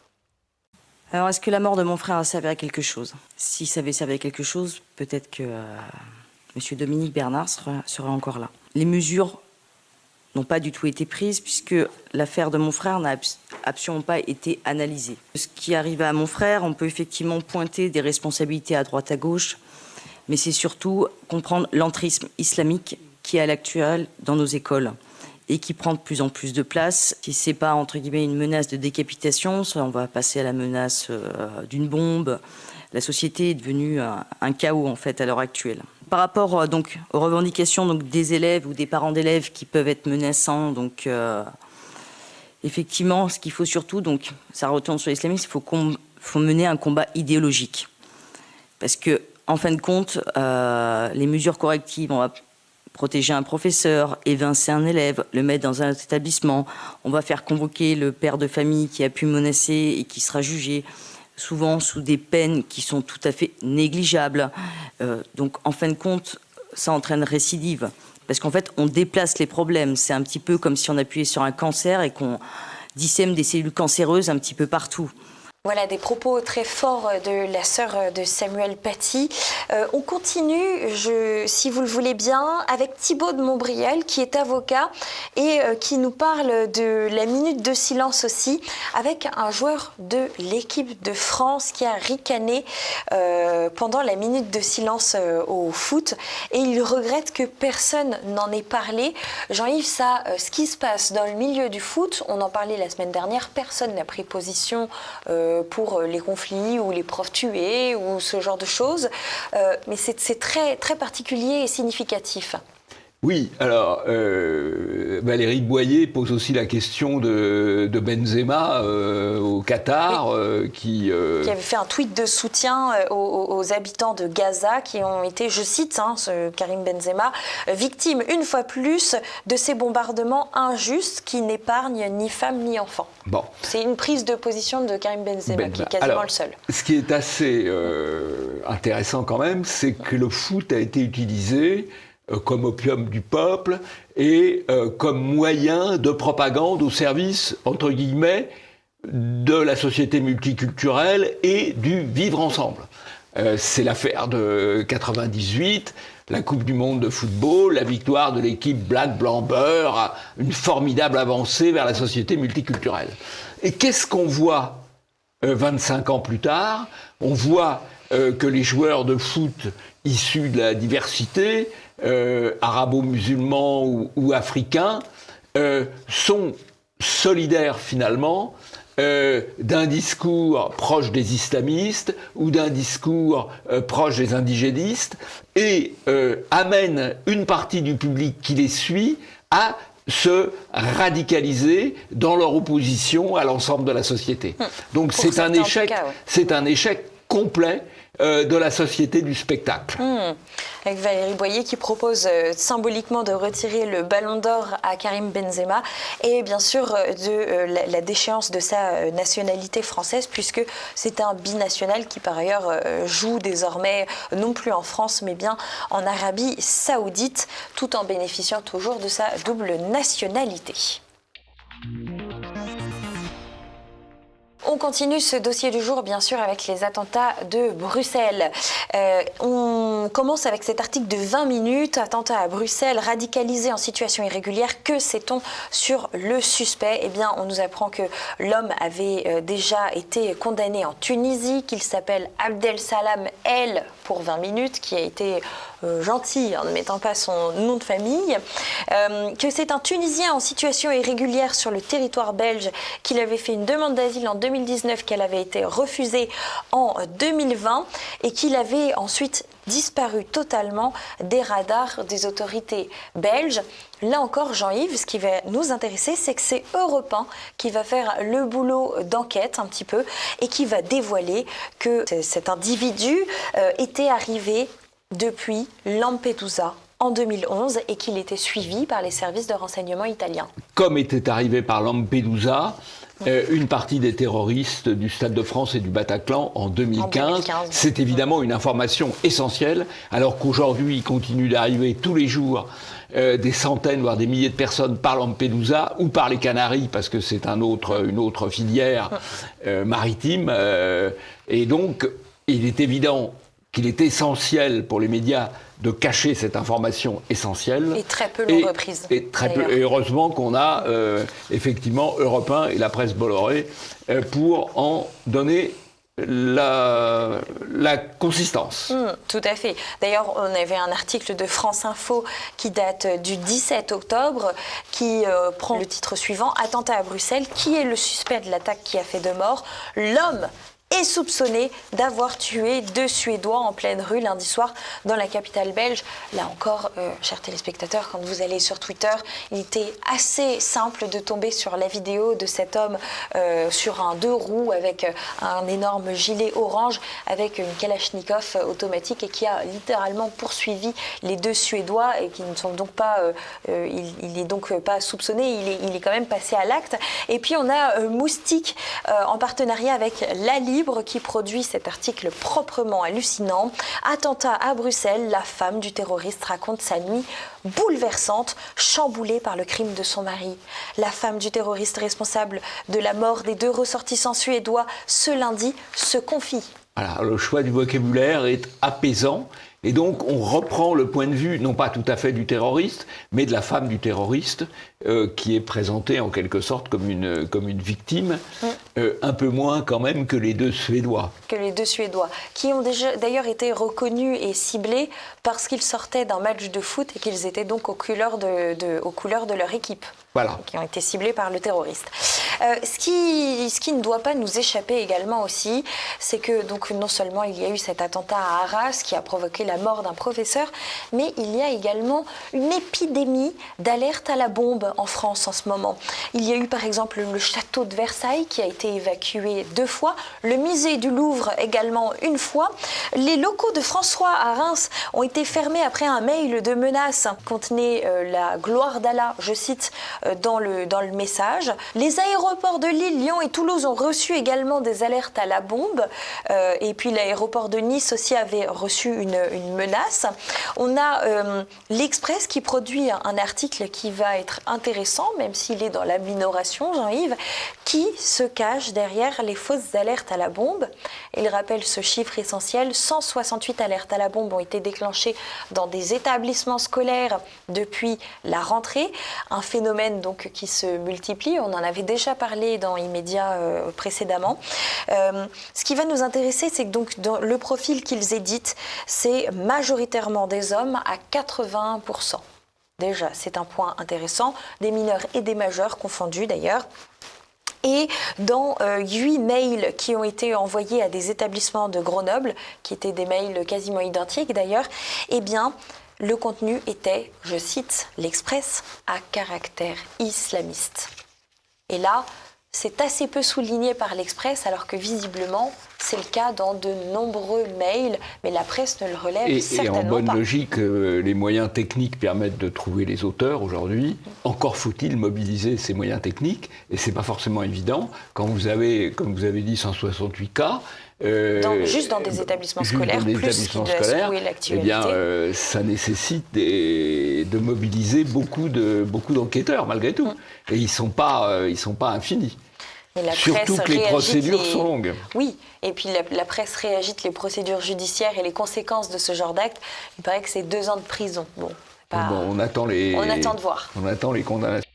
Alors, est-ce que la mort de mon frère a servi à quelque chose ? Si ça avait servi à quelque chose, peut-être que M. Dominique Bernard serait encore là. Les mesures n'ont pas du tout été prises puisque l'affaire de mon frère n'a absolument pas été analysée. Ce qui arrive à mon frère, on peut effectivement pointer des responsabilités à droite à gauche, mais c'est surtout comprendre l'entrisme islamique qui est à l'actuel dans nos écoles et qui prend de plus en plus de place. Si c'est pas, entre guillemets, une menace de décapitation, ça, on va passer à la menace d'une bombe, La société est devenue un chaos en fait à l'heure actuelle. Par rapport donc aux revendications donc des élèves ou des parents d'élèves qui peuvent être menaçants, donc effectivement, ce qu'il faut surtout, donc ça retourne sur l'islamisme, il faut mener un combat idéologique, parce que en fin de compte, les mesures correctives, on va protéger un professeur, évincer un élève, le mettre dans un établissement, on va faire convoquer le père de famille qui a pu menacer et qui sera jugé, souvent sous des peines qui sont tout à fait négligeables. Donc, en fin de compte, ça entraîne récidive. Parce qu'en fait, on déplace les problèmes. C'est un petit peu comme si on appuyait sur un cancer et qu'on dissème des cellules cancéreuses un petit peu partout. Voilà des propos très forts de la sœur de Samuel Paty. On continue, si vous le voulez bien, avec Thibaut de Montbriel, qui est avocat et qui nous parle de la minute de silence aussi, avec un joueur de l'équipe de France qui a ricané pendant la minute de silence au foot. Et il regrette que personne n'en ait parlé. Jean-Yves, ça, ce qui se passe dans le milieu du foot, on en parlait la semaine dernière, personne n'a pris position pour les conflits ou les profs tués ou ce genre de choses. Mais c'est très, très particulier et significatif. Oui, alors Valérie Boyer pose aussi la question de Benzema au Qatar, oui. Qui avait fait un tweet de soutien aux habitants de Gaza qui ont été, je cite, Karim Benzema, victime une fois plus de ces bombardements injustes qui n'épargnent ni femmes ni enfants. Bon. C'est une prise de position de Karim Benzema qui est quasiment le seul. Ce qui est assez intéressant quand même, c'est que le foot a été utilisé comme opium du peuple et comme moyen de propagande au service, entre guillemets, de la société multiculturelle et du vivre ensemble. C'est l'affaire de 98, la Coupe du Monde de football, la victoire de l'équipe Black Blanc Beurre, une formidable avancée vers la société multiculturelle. Et qu'est-ce qu'on voit 25 ans plus tard? On voit que les joueurs de foot issus de la diversité, arabo-musulmans ou africains, sont solidaires finalement d'un discours proche des islamistes ou d'un discours proche des indigénistes et amènent une partie du public qui les suit à se radicaliser dans leur opposition à l'ensemble de la société. Donc c'est un échec, c'est un échec complet de la société du spectacle. Avec Valérie Boyer qui propose symboliquement de retirer le ballon d'or à Karim Benzema et bien sûr de la déchéance de sa nationalité française puisque c'est un binational qui par ailleurs joue désormais non plus en France mais bien en Arabie Saoudite tout en bénéficiant toujours de sa double nationalité. On continue ce dossier du jour, bien sûr, avec les attentats de Bruxelles. On commence avec cet article de 20 minutes, attentat à Bruxelles, radicalisé en situation irrégulière. Que sait-on sur le suspect? Eh bien, on nous apprend que l'homme avait déjà été condamné en Tunisie, qu'il s'appelle Abdel Salam El pour 20 minutes, qui a été gentil en ne mettant pas son nom de famille, que c'est un Tunisien en situation irrégulière sur le territoire belge, qu'il avait fait une demande d'asile en 2019, qu'elle avait été refusée en 2020 et qu'il avait ensuite disparu totalement des radars des autorités belges. Là encore, Jean-Yves, ce qui va nous intéresser, c'est que c'est Europe 1 qui va faire le boulot d'enquête un petit peu et qui va dévoiler que cet individu était arrivé depuis Lampedusa en 2011 et qu'il était suivi par les services de renseignement italiens. Comme était arrivé par Lampedusa, une partie des terroristes du Stade de France et du Bataclan en 2015. C'est évidemment une information essentielle, alors qu'aujourd'hui, il continue d'arriver tous les jours des centaines, voire des milliers de personnes par Lampedusa ou par les Canaries, parce que c'est une autre filière maritime. Et donc, il est évident qu'il est essentiel pour les médias de cacher cette information essentielle. Et très peu l'ont reprise. Et heureusement qu'on a effectivement Europe 1 et la presse Bolloré pour en donner la consistance. Tout à fait. D'ailleurs, on avait un article de France Info qui date du 17 octobre qui prend le titre suivant, « Attentat à Bruxelles, qui est le suspect de l'attaque qui a fait 2 morts ? L'homme est soupçonné d'avoir tué 2 Suédois en pleine rue lundi soir dans la capitale belge. Là encore, chers téléspectateurs, quand vous allez sur Twitter, il était assez simple de tomber sur la vidéo de cet homme sur un 2 roues avec un énorme gilet orange avec une Kalachnikov automatique et qui a littéralement poursuivi les 2 Suédois et qui ne sont donc pas, il est donc pas soupçonné, il est quand même passé à l'acte. Et puis on a Moustique en partenariat avec La Libre qui produit cet article proprement hallucinant. Attentat à Bruxelles, la femme du terroriste raconte sa nuit bouleversante, chamboulée par le crime de son mari. La femme du terroriste responsable de la mort des 2 ressortissants suédois ce lundi se confie. Voilà, le choix du vocabulaire est apaisant. Et donc, on reprend le point de vue, non pas tout à fait du terroriste, mais de la femme du terroriste, qui est présentée en quelque sorte comme une victime, un peu moins quand même que les 2 Suédois. Que les 2 Suédois, qui ont déjà d'ailleurs été reconnus et ciblés parce qu'ils sortaient d'un match de foot et qu'ils étaient donc aux couleurs de leur équipe. Voilà. Qui ont été ciblés par le terroriste. Ce qui ne doit pas nous échapper également aussi, c'est que donc non seulement il y a eu cet attentat à Arras qui a provoqué la mort d'un professeur, mais il y a également une épidémie d'alerte à la bombe en France en ce moment. Il y a eu par exemple le château de Versailles qui a été évacué 2 fois, le musée du Louvre également 1 fois. Les locaux de François à Reims ont été fermés après un mail de menace contenait la gloire d'Allah, je cite, dans le message. Les aéroports de Lille, Lyon et Toulouse ont reçu également des alertes à la bombe. Et puis l'aéroport de Nice aussi avait reçu une menace. On a l'Express qui produit un article qui va être intéressant, même s'il est dans la minoration, Jean-Yves, qui se cache derrière les fausses alertes à la bombe. Il rappelle ce chiffre essentiel, 168 alertes à la bombe ont été déclenchées dans des établissements scolaires depuis la rentrée. Un phénomène donc qui se multiplie. On en avait déjà parlé dans Immédiat précédemment. Ce qui va nous intéresser, c'est que donc dans le profil qu'ils éditent, c'est majoritairement des hommes à 81%. Déjà, c'est un point intéressant, des mineurs et des majeurs confondus d'ailleurs. Et dans 8 mails qui ont été envoyés à des établissements de Grenoble, qui étaient des mails quasiment identiques d'ailleurs, eh bien, le contenu était, je cite, l'Express, à caractère islamiste. Et là, c'est assez peu souligné par l'Express, alors que visiblement, c'est le cas dans de nombreux mails, mais la presse ne le relève certainement pas. Et en bonne logique, les moyens techniques permettent de trouver les auteurs aujourd'hui. Encore faut-il mobiliser ces moyens techniques, et c'est pas forcément évident. Quand vous avez, comme vous avez dit, 168 cas, juste dans des établissements scolaires, plus qu'il doit secouer l'actualité. Eh bien, ça nécessite de mobiliser beaucoup d'enquêteurs, malgré tout. Et ils sont pas infinis. Surtout que les procédures sont longues. Oui, et puis la presse réagite les procédures judiciaires et les conséquences de ce genre d'acte. Il paraît que c'est 2 ans de prison. Bon, on attend de voir. On attend les condamnations.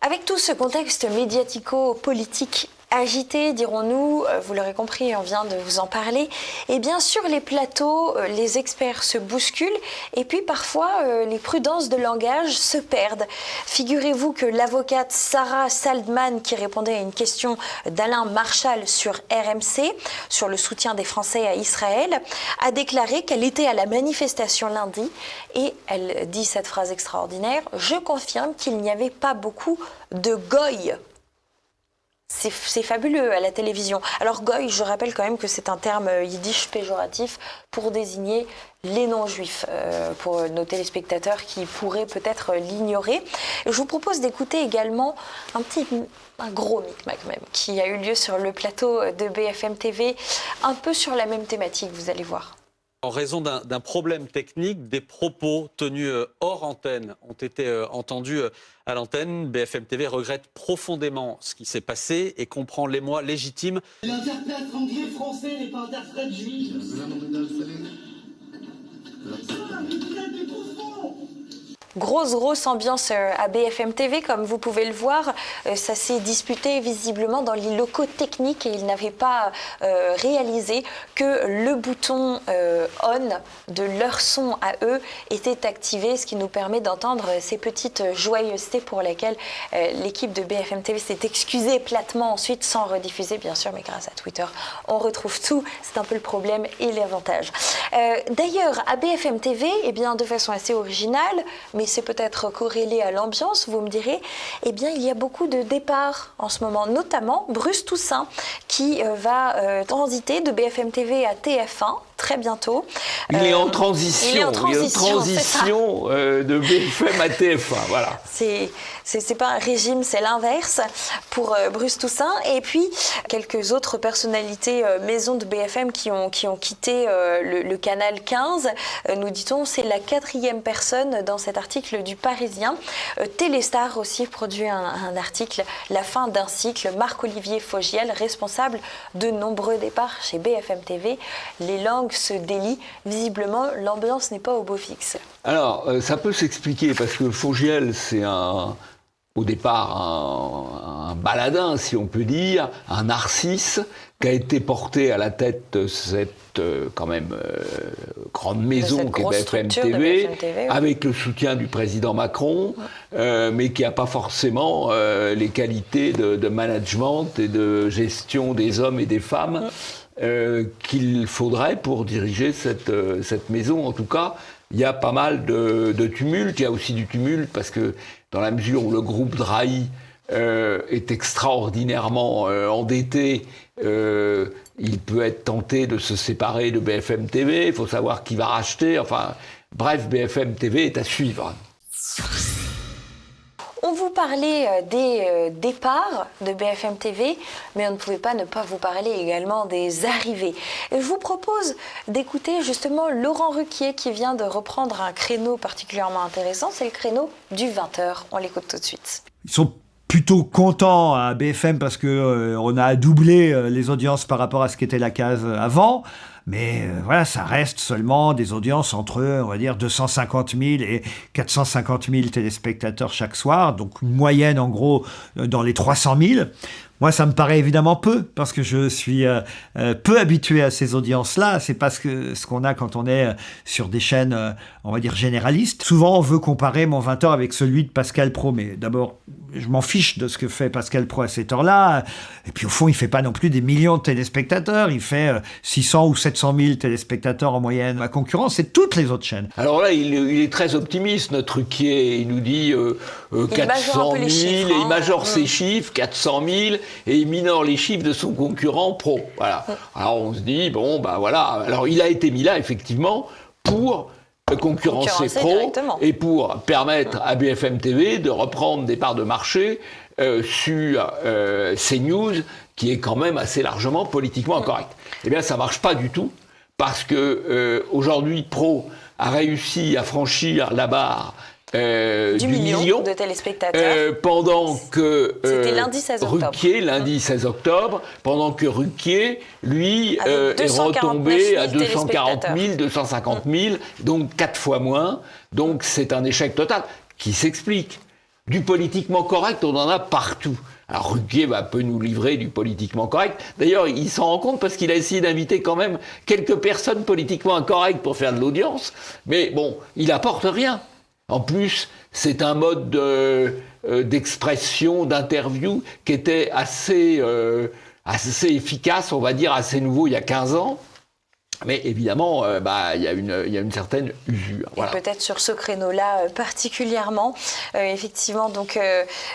Avec tout ce contexte médiatico-politique agité, dirons-nous, vous l'aurez compris, on vient de vous en parler, et bien sûr les plateaux, les experts se bousculent, et puis parfois les prudences de langage se perdent. Figurez-vous que l'avocate Sarah Saldman, qui répondait à une question d'Alain Marshall sur RMC, sur le soutien des Français à Israël, a déclaré qu'elle était à la manifestation lundi, et elle dit cette phrase extraordinaire: « Je confirme qu'il n'y avait pas beaucoup de goy ». C'est fabuleux à la télévision. Alors goy, je rappelle quand même que c'est un terme yiddish péjoratif pour désigner les non-juifs, pour nos téléspectateurs qui pourraient peut-être l'ignorer. Je vous propose d'écouter également un gros micmac même, qui a eu lieu sur le plateau de BFM TV, un peu sur la même thématique, vous allez voir. En raison d'un problème technique, des propos tenus hors antenne ont été entendus à l'antenne. BFM TV regrette profondément ce qui s'est passé et comprend l'émoi légitime. L'interprète anglais français n'est pas interprète juif. Grosse ambiance à BFM TV, comme vous pouvez le voir. Ça s'est disputé visiblement dans les locaux techniques et ils n'avaient pas réalisé que le bouton on de leur son à eux était activé, ce qui nous permet d'entendre ces petites joyeusetés pour lesquelles l'équipe de BFM TV s'est excusée platement ensuite, sans rediffuser bien sûr, mais grâce à Twitter, on retrouve tout. C'est un peu le problème et l'avantage. D'ailleurs, à BFM TV, eh bien, de façon assez originale, mais c'est peut-être corrélé à l'ambiance, vous me direz, eh bien, il y a beaucoup de départs en ce moment, notamment Bruce Toussaint, qui va transiter de BFM TV à TF1 très bientôt. Il est en transition. Il est en transition de BFM à TF1, voilà. C'est pas un régime, c'est l'inverse pour Bruce Toussaint. Et puis, quelques autres personnalités maison de BFM qui ont quitté le canal 15. Nous dit-on, c'est la 4e personne dans cet article du Parisien. Téléstar aussi produit un article, La fin d'un cycle. Marc-Olivier Fogiel, responsable de nombreux départs chez BFM TV. Les langues se délient. Visiblement, l'ambiance n'est pas au beau fixe. Alors, ça peut s'expliquer parce que Fogiel, c'est au départ un baladin, si on peut dire, un narcisse qui a été porté à la tête de cette quand même grande maison qu'est BFM TV, avec le soutien du président Macron, mais qui n'a pas forcément les qualités de management et de gestion des hommes et des femmes qu'il faudrait pour diriger cette maison. En tout cas, il y a pas mal de tumulte. Il y a aussi du tumulte parce que dans la mesure où le groupe Drahi est extraordinairement endetté, il peut être tenté de se séparer de BFM TV. Il faut savoir qui va racheter. Enfin, bref, BFM TV est à suivre. On vous parlait des départs de BFM TV, mais on ne pouvait pas ne pas vous parler également des arrivées. Et je vous propose d'écouter justement Laurent Ruquier qui vient de reprendre un créneau particulièrement intéressant, c'est le créneau du 20h. On l'écoute tout de suite. Ils sont plutôt contents à BFM parce que on a doublé les audiences par rapport à ce qu'était la case avant. Mais voilà, ça reste seulement des audiences entre, on va dire, 250 000 et 450 000 téléspectateurs chaque soir. Donc une moyenne, en gros, dans les 300 000. Moi, ça me paraît évidemment peu, parce que je suis peu habitué à ces audiences-là. C'est pas ce qu'on a quand on est sur des chaînes, on va dire, généralistes. Souvent, on veut comparer mon 20h avec celui de Pascal Praud. Mais d'abord, je m'en fiche de ce que fait Pascal Praud à cette heure-là. Et puis, au fond, il fait pas non plus des millions de téléspectateurs. Il fait 600 ou 700 000 téléspectateurs en moyenne. La concurrence, c'est toutes les autres chaînes. Alors là, il est très optimiste, notre Ruquier. Il nous dit 400 000, et il majore ses chiffres, 400 000. Et il minore les chiffres de son concurrent pro. Voilà. Alors on se dit, bon, ben voilà. Alors il a été mis là, effectivement, pour concurrencer pro et pour permettre à BFM TV de reprendre des parts de marché sur CNews, qui est quand même assez largement politiquement incorrect. Eh bien, ça marche pas du tout, parce que aujourd'hui, Pro a réussi à franchir la barre du million de téléspectateurs. Pendant que c'était lundi 16 octobre. Ruquier, lundi 16 octobre, pendant que Ruquier, lui, est retombé à 240 000, 250 000, donc 4 fois moins. Donc c'est un échec total qui s'explique. Du politiquement correct, on en a partout. Alors Ruquier peut nous livrer du politiquement correct. D'ailleurs, il s'en rend compte parce qu'il a essayé d'inviter quand même quelques personnes politiquement incorrectes pour faire de l'audience. Mais bon, il apporte rien. En plus, c'est un mode d'expression, d'interview qui était assez efficace, on va dire, assez nouveau il y a 15 ans. Mais évidemment, il y a une certaine usure. Voilà. Et peut-être sur ce créneau-là particulièrement, effectivement, donc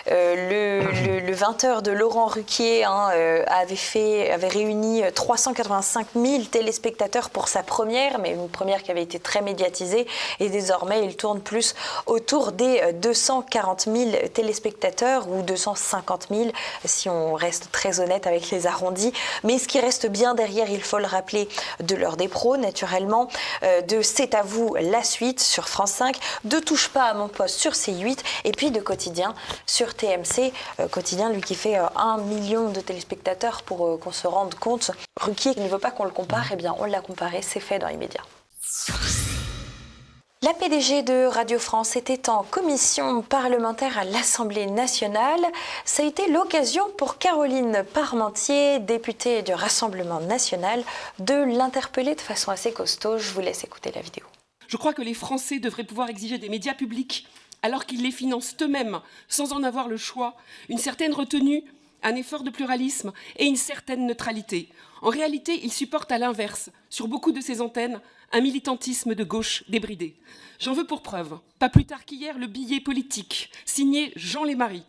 le 20h de Laurent Ruquier avait réuni 385 000 téléspectateurs pour sa première, mais une première qui avait été très médiatisée. Et désormais, il tourne plus autour des 240 000 téléspectateurs ou 250 000 si on reste très honnête avec les arrondis. Mais ce qui reste bien derrière, il faut le rappeler, de leur des pros, naturellement, de C'est à vous la suite sur France 5, de Touche pas à mon poste sur C8, et puis de Quotidien sur TMC. Quotidien, lui, qui fait 1 million de téléspectateurs pour qu'on se rende compte. Ruquier ne veut pas qu'on le compare, eh bien on l'a comparé, c'est fait dans les médias. La PDG de Radio France était en commission parlementaire à l'Assemblée nationale. Ça a été l'occasion pour Caroline Parmentier, députée du Rassemblement national, de l'interpeller de façon assez costaud. Je vous laisse écouter la vidéo. Je crois que les Français devraient pouvoir exiger des médias publics, alors qu'ils les financent eux-mêmes, sans en avoir le choix, une certaine retenue, un effort de pluralisme et une certaine neutralité. En réalité, ils supportent à l'inverse, sur beaucoup de ces antennes, un militantisme de gauche débridé. J'en veux pour preuve, pas plus tard qu'hier, le billet politique, signé Jean Lémarie,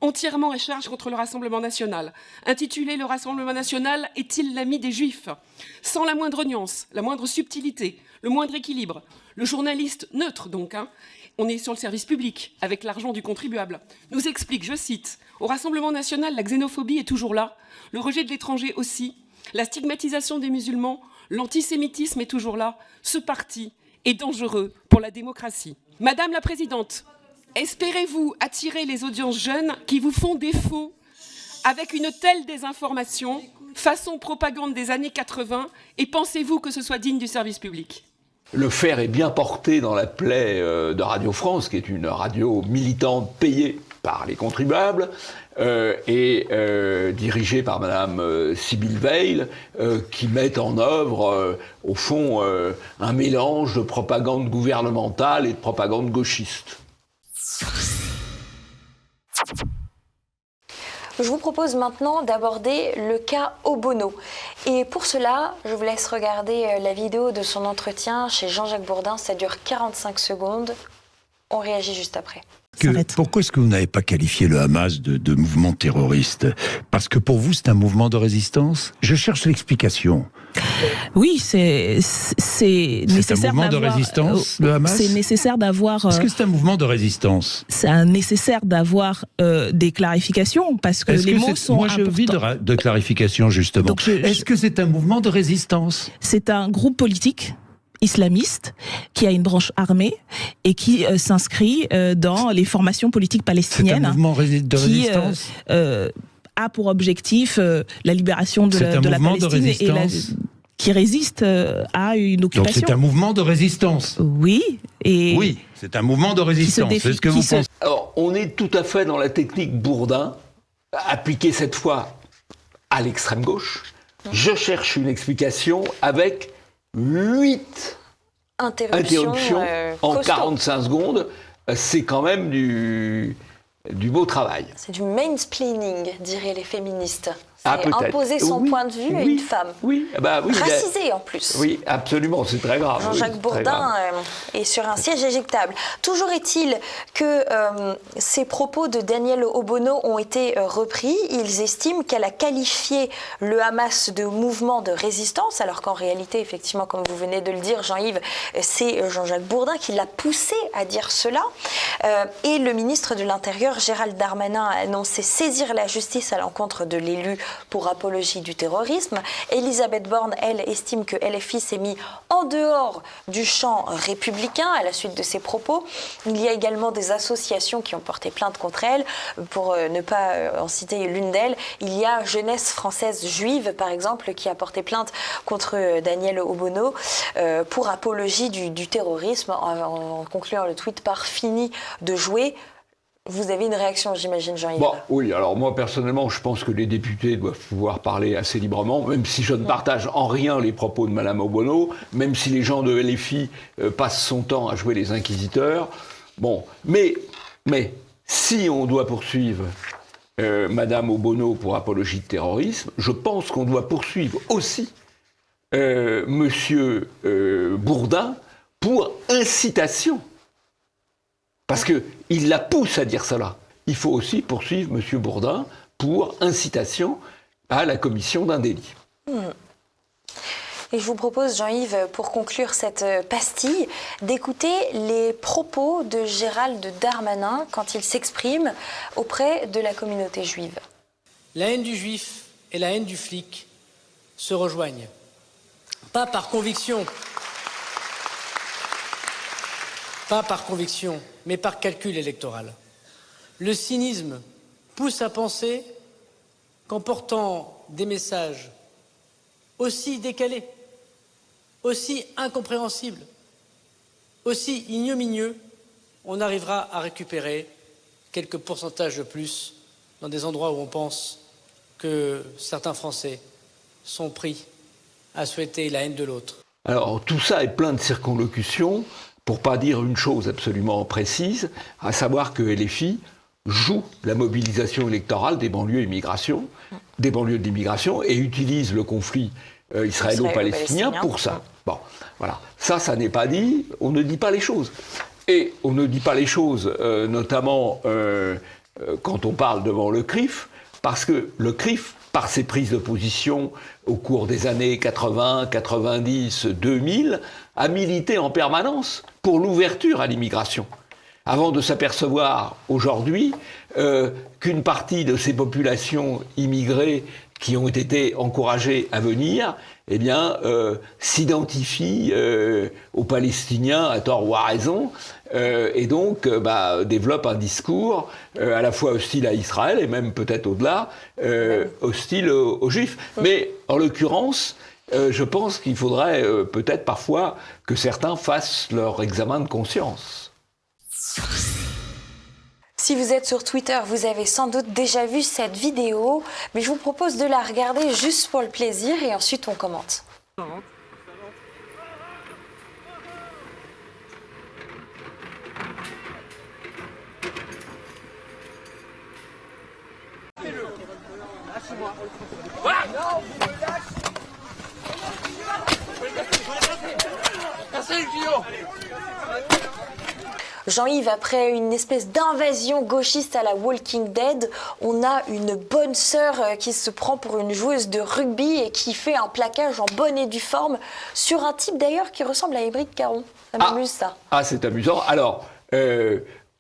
entièrement à charge contre le Rassemblement national, intitulé « Le Rassemblement national est-il l'ami des Juifs ?» Sans la moindre nuance, la moindre subtilité, le moindre équilibre. Le journaliste neutre donc, on est sur le service public, avec l'argent du contribuable, nous explique, je cite, « Au Rassemblement national, la xénophobie est toujours là, le rejet de l'étranger aussi, la stigmatisation des musulmans, l'antisémitisme est toujours là, ce parti est dangereux pour la démocratie. » Madame la Présidente, espérez-vous attirer les audiences jeunes qui vous font défaut avec une telle désinformation, façon propagande des années 80, et pensez-vous que ce soit digne du service public ? Le fer est bien porté dans la plaie de Radio France, qui est une radio militante payée par les contribuables, et dirigée par Madame Sibylle Veil, qui met en œuvre, au fond, un mélange de propagande gouvernementale et de propagande gauchiste. Je vous propose maintenant d'aborder le cas Obono. Et pour cela, je vous laisse regarder la vidéo de son entretien chez Jean-Jacques Bourdin. Ça dure 45 secondes. On réagit juste après. Pourquoi est-ce que vous n'avez pas qualifié le Hamas de mouvement terroriste? Parce que pour vous, c'est un mouvement de résistance? Je cherche l'explication. Oui, c'est nécessaire d'avoir... C'est un mouvement de résistance, le Hamas? C'est nécessaire d'avoir... Est-ce que c'est un mouvement de résistance? C'est nécessaire d'avoir des clarifications, parce que les mots sont importants. Moi, j'ai envie de clarification, justement. Est-ce que c'est un mouvement de résistance? C'est un groupe politique islamiste qui a une branche armée et qui s'inscrit dans les formations politiques palestiniennes. C'est un mouvement de résistance a pour objectif la libération de la Palestine qui résiste à une occupation. Donc c'est un mouvement de résistance. Oui. Oui, c'est un mouvement de résistance. C'est ce que vous pensez. Alors, on est tout à fait dans la technique Bourdin, appliquée cette fois à l'extrême gauche. Je cherche une explication avec 8 interruptions en 45 secondes. C'est quand même du beau travail. C'est du mansplaining, diraient les féministes. Ah, c'est imposer son point de vue à une femme. Oui, racisée en plus. Oui, absolument, c'est très grave. Jean-Jacques Bourdin est sur un siège éjectable. Toujours est-il que ces propos de Daniel Obono ont été repris. Ils estiment qu'elle a qualifié le Hamas de mouvement de résistance, alors qu'en réalité, effectivement, comme vous venez de le dire, Jean-Yves, c'est Jean-Jacques Bourdin qui l'a poussé à dire cela. Et le ministre de l'Intérieur, Gérald Darmanin, a annoncé saisir la justice à l'encontre de l'élu pour apologie du terrorisme. Elisabeth Borne, elle, estime que LFI s'est mis en dehors du champ républicain à la suite de ses propos. Il y a également des associations qui ont porté plainte contre elle. Pour ne pas en citer l'une d'elles, il y a Jeunesse française juive, par exemple, qui a porté plainte contre Daniel Obono pour apologie du terrorisme, en concluant le tweet par « fini de jouer ». Vous avez une réaction, j'imagine, Jean-Yves. Oui, alors moi, personnellement, je pense que les députés doivent pouvoir parler assez librement, même si je ne partage en rien les propos de Mme Obono, même si les gens de LFI passent son temps à jouer les inquisiteurs. Mais si on doit poursuivre Mme Obono pour apologie de terrorisme, je pense qu'on doit poursuivre aussi M. Bourdin pour incitation. Parce qu'il la pousse à dire cela. Il faut aussi poursuivre M. Bourdin pour incitation à la commission d'un délit. Et je vous propose, Jean-Yves, pour conclure cette pastille, d'écouter les propos de Gérald Darmanin quand il s'exprime auprès de la communauté juive. La haine du juif et la haine du flic se rejoignent. Pas par conviction, mais par calcul électoral. Le cynisme pousse à penser qu'en portant des messages aussi décalés, aussi incompréhensibles, aussi ignominieux, on arrivera à récupérer quelques pourcentages de plus dans des endroits où on pense que certains Français sont pris à souhaiter la haine de l'autre. Alors tout ça est plein de circonlocutions, pour pas dire une chose absolument précise, à savoir que LFI joue la mobilisation électorale des banlieues d'immigration et utilise le conflit israélo-palestinien pour ça. Bon, voilà. Ça n'est pas dit, on ne dit pas les choses. Et on ne dit pas les choses, notamment quand on parle devant le CRIF, parce que le CRIF, par ses prises de position au cours des années 80, 90, 2000, a milité en permanence pour l'ouverture à l'immigration, avant de s'apercevoir aujourd'hui qu'une partie de ces populations immigrées qui ont été encouragées à venir, eh bien, s'identifient aux Palestiniens à tort ou à raison, et donc développent un discours à la fois hostile à Israël et même peut-être au-delà, hostile aux Juifs. Mais en l'occurrence, je pense qu'il faudrait peut-être parfois que certains fassent leur examen de conscience. Si vous êtes sur Twitter, vous avez sans doute déjà vu cette vidéo, mais je vous propose de la regarder juste pour le plaisir et ensuite on commente. Jean-Yves, après une espèce d'invasion gauchiste à la Walking Dead, on a une bonne sœur qui se prend pour une joueuse de rugby et qui fait un plaquage en bonne et due forme sur un type d'ailleurs qui ressemble à Émeric Caron. Ça m'amuse ça. Ah, c'est amusant. Alors,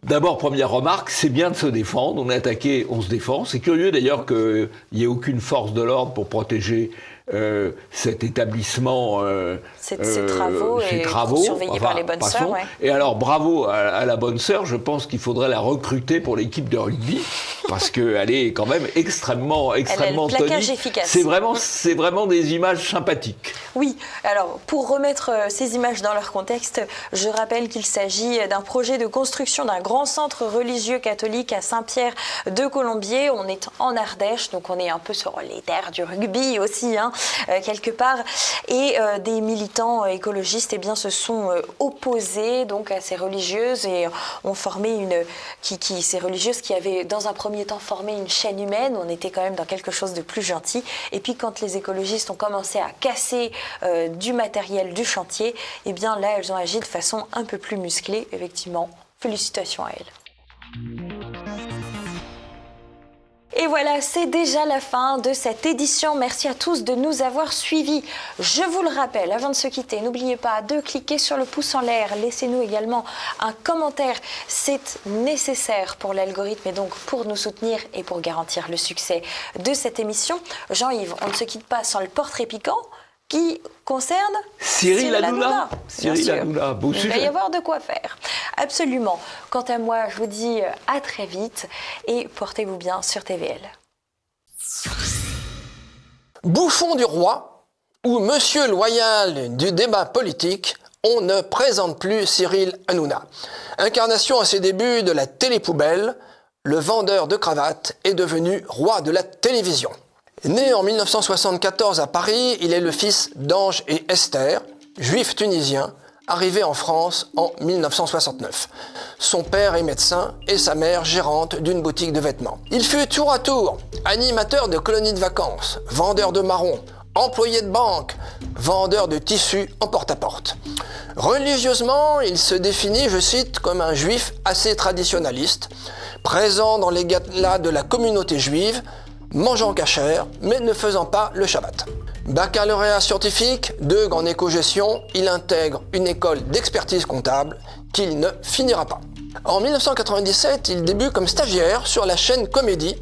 d'abord, première remarque, c'est bien de se défendre. On est attaqué, on se défend. C'est curieux d'ailleurs qu'il n'y ait aucune force de l'ordre pour protéger cet établissement, ces travaux surveillés par les bonnes sœurs. Ouais. Et alors bravo à la bonne sœur, je pense qu'il faudrait la recruter pour l'équipe de rugby parce qu'elle est quand même extrêmement tonique. Efficace. C'est vraiment des images sympathiques. Oui, alors pour remettre ces images dans leur contexte, je rappelle qu'il s'agit d'un projet de construction d'un grand centre religieux catholique à Saint-Pierre de Colombier. On est en Ardèche, donc on est un peu sur les terres du rugby aussi, quelque part. Et des militants écologistes se sont opposés donc à ces religieuses et ont formé ces religieuses qui avaient dans un premier temps formé une chaîne humaine. On était quand même dans quelque chose de plus gentil. Et puis quand les écologistes ont commencé à casser du matériel du chantier, eh bien là elles ont agi de façon un peu plus musclée. Effectivement, félicitations à elles. Et voilà, c'est déjà la fin de cette édition. Merci à tous de nous avoir suivis. Je vous le rappelle, avant de se quitter, n'oubliez pas de cliquer sur le pouce en l'air. Laissez-nous également un commentaire. C'est nécessaire pour l'algorithme et donc pour nous soutenir et pour garantir le succès de cette émission. Jean-Yves, on ne se quitte pas sans le portrait piquant qui concerne Cyril Hanouna. Cyril Hanouna, beau sujet. Il va y avoir de quoi faire. Absolument. Quant à moi, je vous dis à très vite et portez-vous bien sur TVL. Bouffon du roi ou monsieur loyal du débat politique, on ne présente plus Cyril Hanouna. Incarnation à ses débuts de la télépoubelle, le vendeur de cravates est devenu roi de la télévision. Né en 1974 à Paris, il est le fils d'Ange et Esther, juifs tunisiens, arrivés en France en 1969. Son père est médecin et sa mère gérante d'une boutique de vêtements. Il fut tour à tour animateur de colonies de vacances, vendeur de marrons, employé de banque, vendeur de tissus en porte-à-porte. Religieusement, il se définit, je cite, comme un juif assez traditionnaliste, présent dans les galas de la communauté juive, mangeant cachère, mais ne faisant pas le Shabbat. Baccalauréat scientifique, DEUG en éco-gestion, il intègre une école d'expertise comptable qu'il ne finira pas. En 1997, il débute comme stagiaire sur la chaîne Comédie,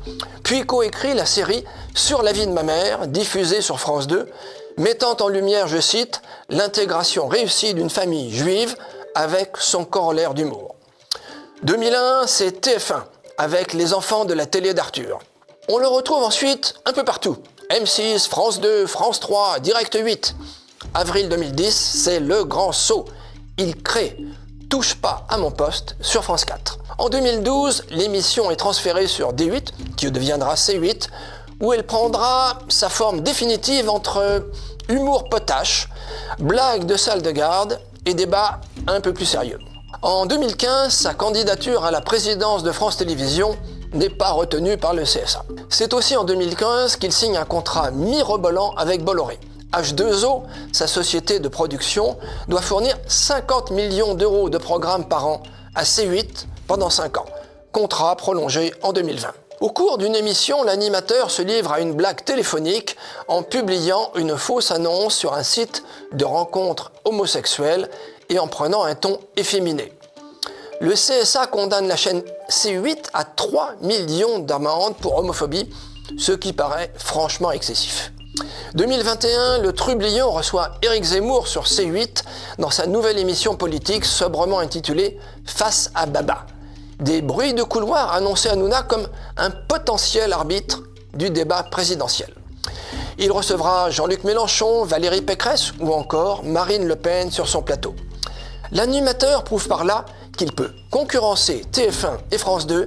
puis coécrit la série Sur la vie de ma mère, diffusée sur France 2, mettant en lumière, je cite, l'intégration réussie d'une famille juive avec son corollaire d'humour. 2001, c'est TF1, avec Les enfants de la télé d'Arthur. On le retrouve ensuite un peu partout. M6, France 2, France 3, Direct 8. Avril 2010, c'est le grand saut. Il crée Touche pas à mon poste sur France 4. En 2012, l'émission est transférée sur D8, qui deviendra C8, où elle prendra sa forme définitive entre humour potache, blagues de salle de garde et débats un peu plus sérieux. En 2015, sa candidature à la présidence de France Télévisions n'est pas retenue par le CSA. C'est aussi en 2015 qu'il signe un contrat mirobolant avec Bolloré. H2O, sa société de production, doit fournir 50 millions d'euros de programmes par an à C8 pendant 5 ans. Contrat prolongé en 2020. Au cours d'une émission, l'animateur se livre à une blague téléphonique en publiant une fausse annonce sur un site de rencontres homosexuelles et en prenant un ton efféminé. Le CSA condamne la chaîne C8 à 3 millions d'amendes pour homophobie, ce qui paraît franchement excessif. 2021, le Trublion reçoit Éric Zemmour sur C8 dans sa nouvelle émission politique sobrement intitulée « Face à Baba ». Des bruits de couloir annonçaient Hanouna comme un potentiel arbitre du débat présidentiel. Il recevra Jean-Luc Mélenchon, Valérie Pécresse ou encore Marine Le Pen sur son plateau. L'animateur prouve par là qu'il peut concurrencer TF1 et France 2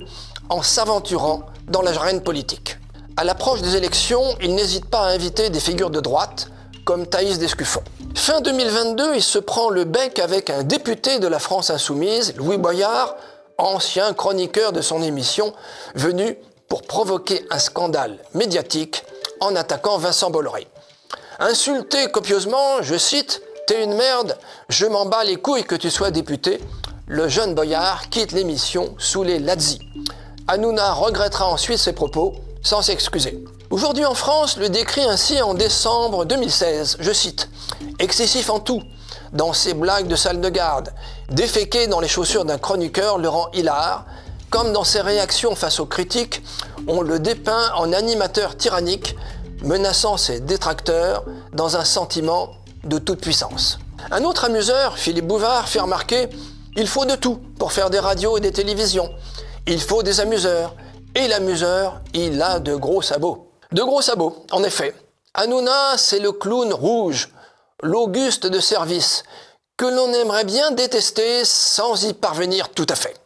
en s'aventurant dans l'arène politique. À l'approche des élections, il n'hésite pas à inviter des figures de droite, comme Thaïs Descuffon. Fin 2022, il se prend le bec avec un député de la France Insoumise, Louis Boyard, ancien chroniqueur de son émission, venu pour provoquer un scandale médiatique en attaquant Vincent Bolloré. Insulté copieusement, je cite, « T'es une merde, je m'en bats les couilles que tu sois député », le jeune Boyard quitte l'émission sous les lazzi. Hanouna regrettera ensuite ses propos, sans s'excuser. Aujourd'hui en France, le décrit ainsi en décembre 2016, je cite, « Excessif en tout, dans ses blagues de salle de garde, déféqué dans les chaussures d'un chroniqueur le rend hilar, comme dans ses réactions face aux critiques, on le dépeint en animateur tyrannique, menaçant ses détracteurs dans un sentiment de toute puissance. » Un autre amuseur, Philippe Bouvard, fait remarquer « Il faut de tout pour faire des radios et des télévisions. Il faut des amuseurs. Et l'amuseur, il a de gros sabots. » De gros sabots, en effet. Hanouna, c'est le clown rouge, l'Auguste de service, que l'on aimerait bien détester sans y parvenir tout à fait.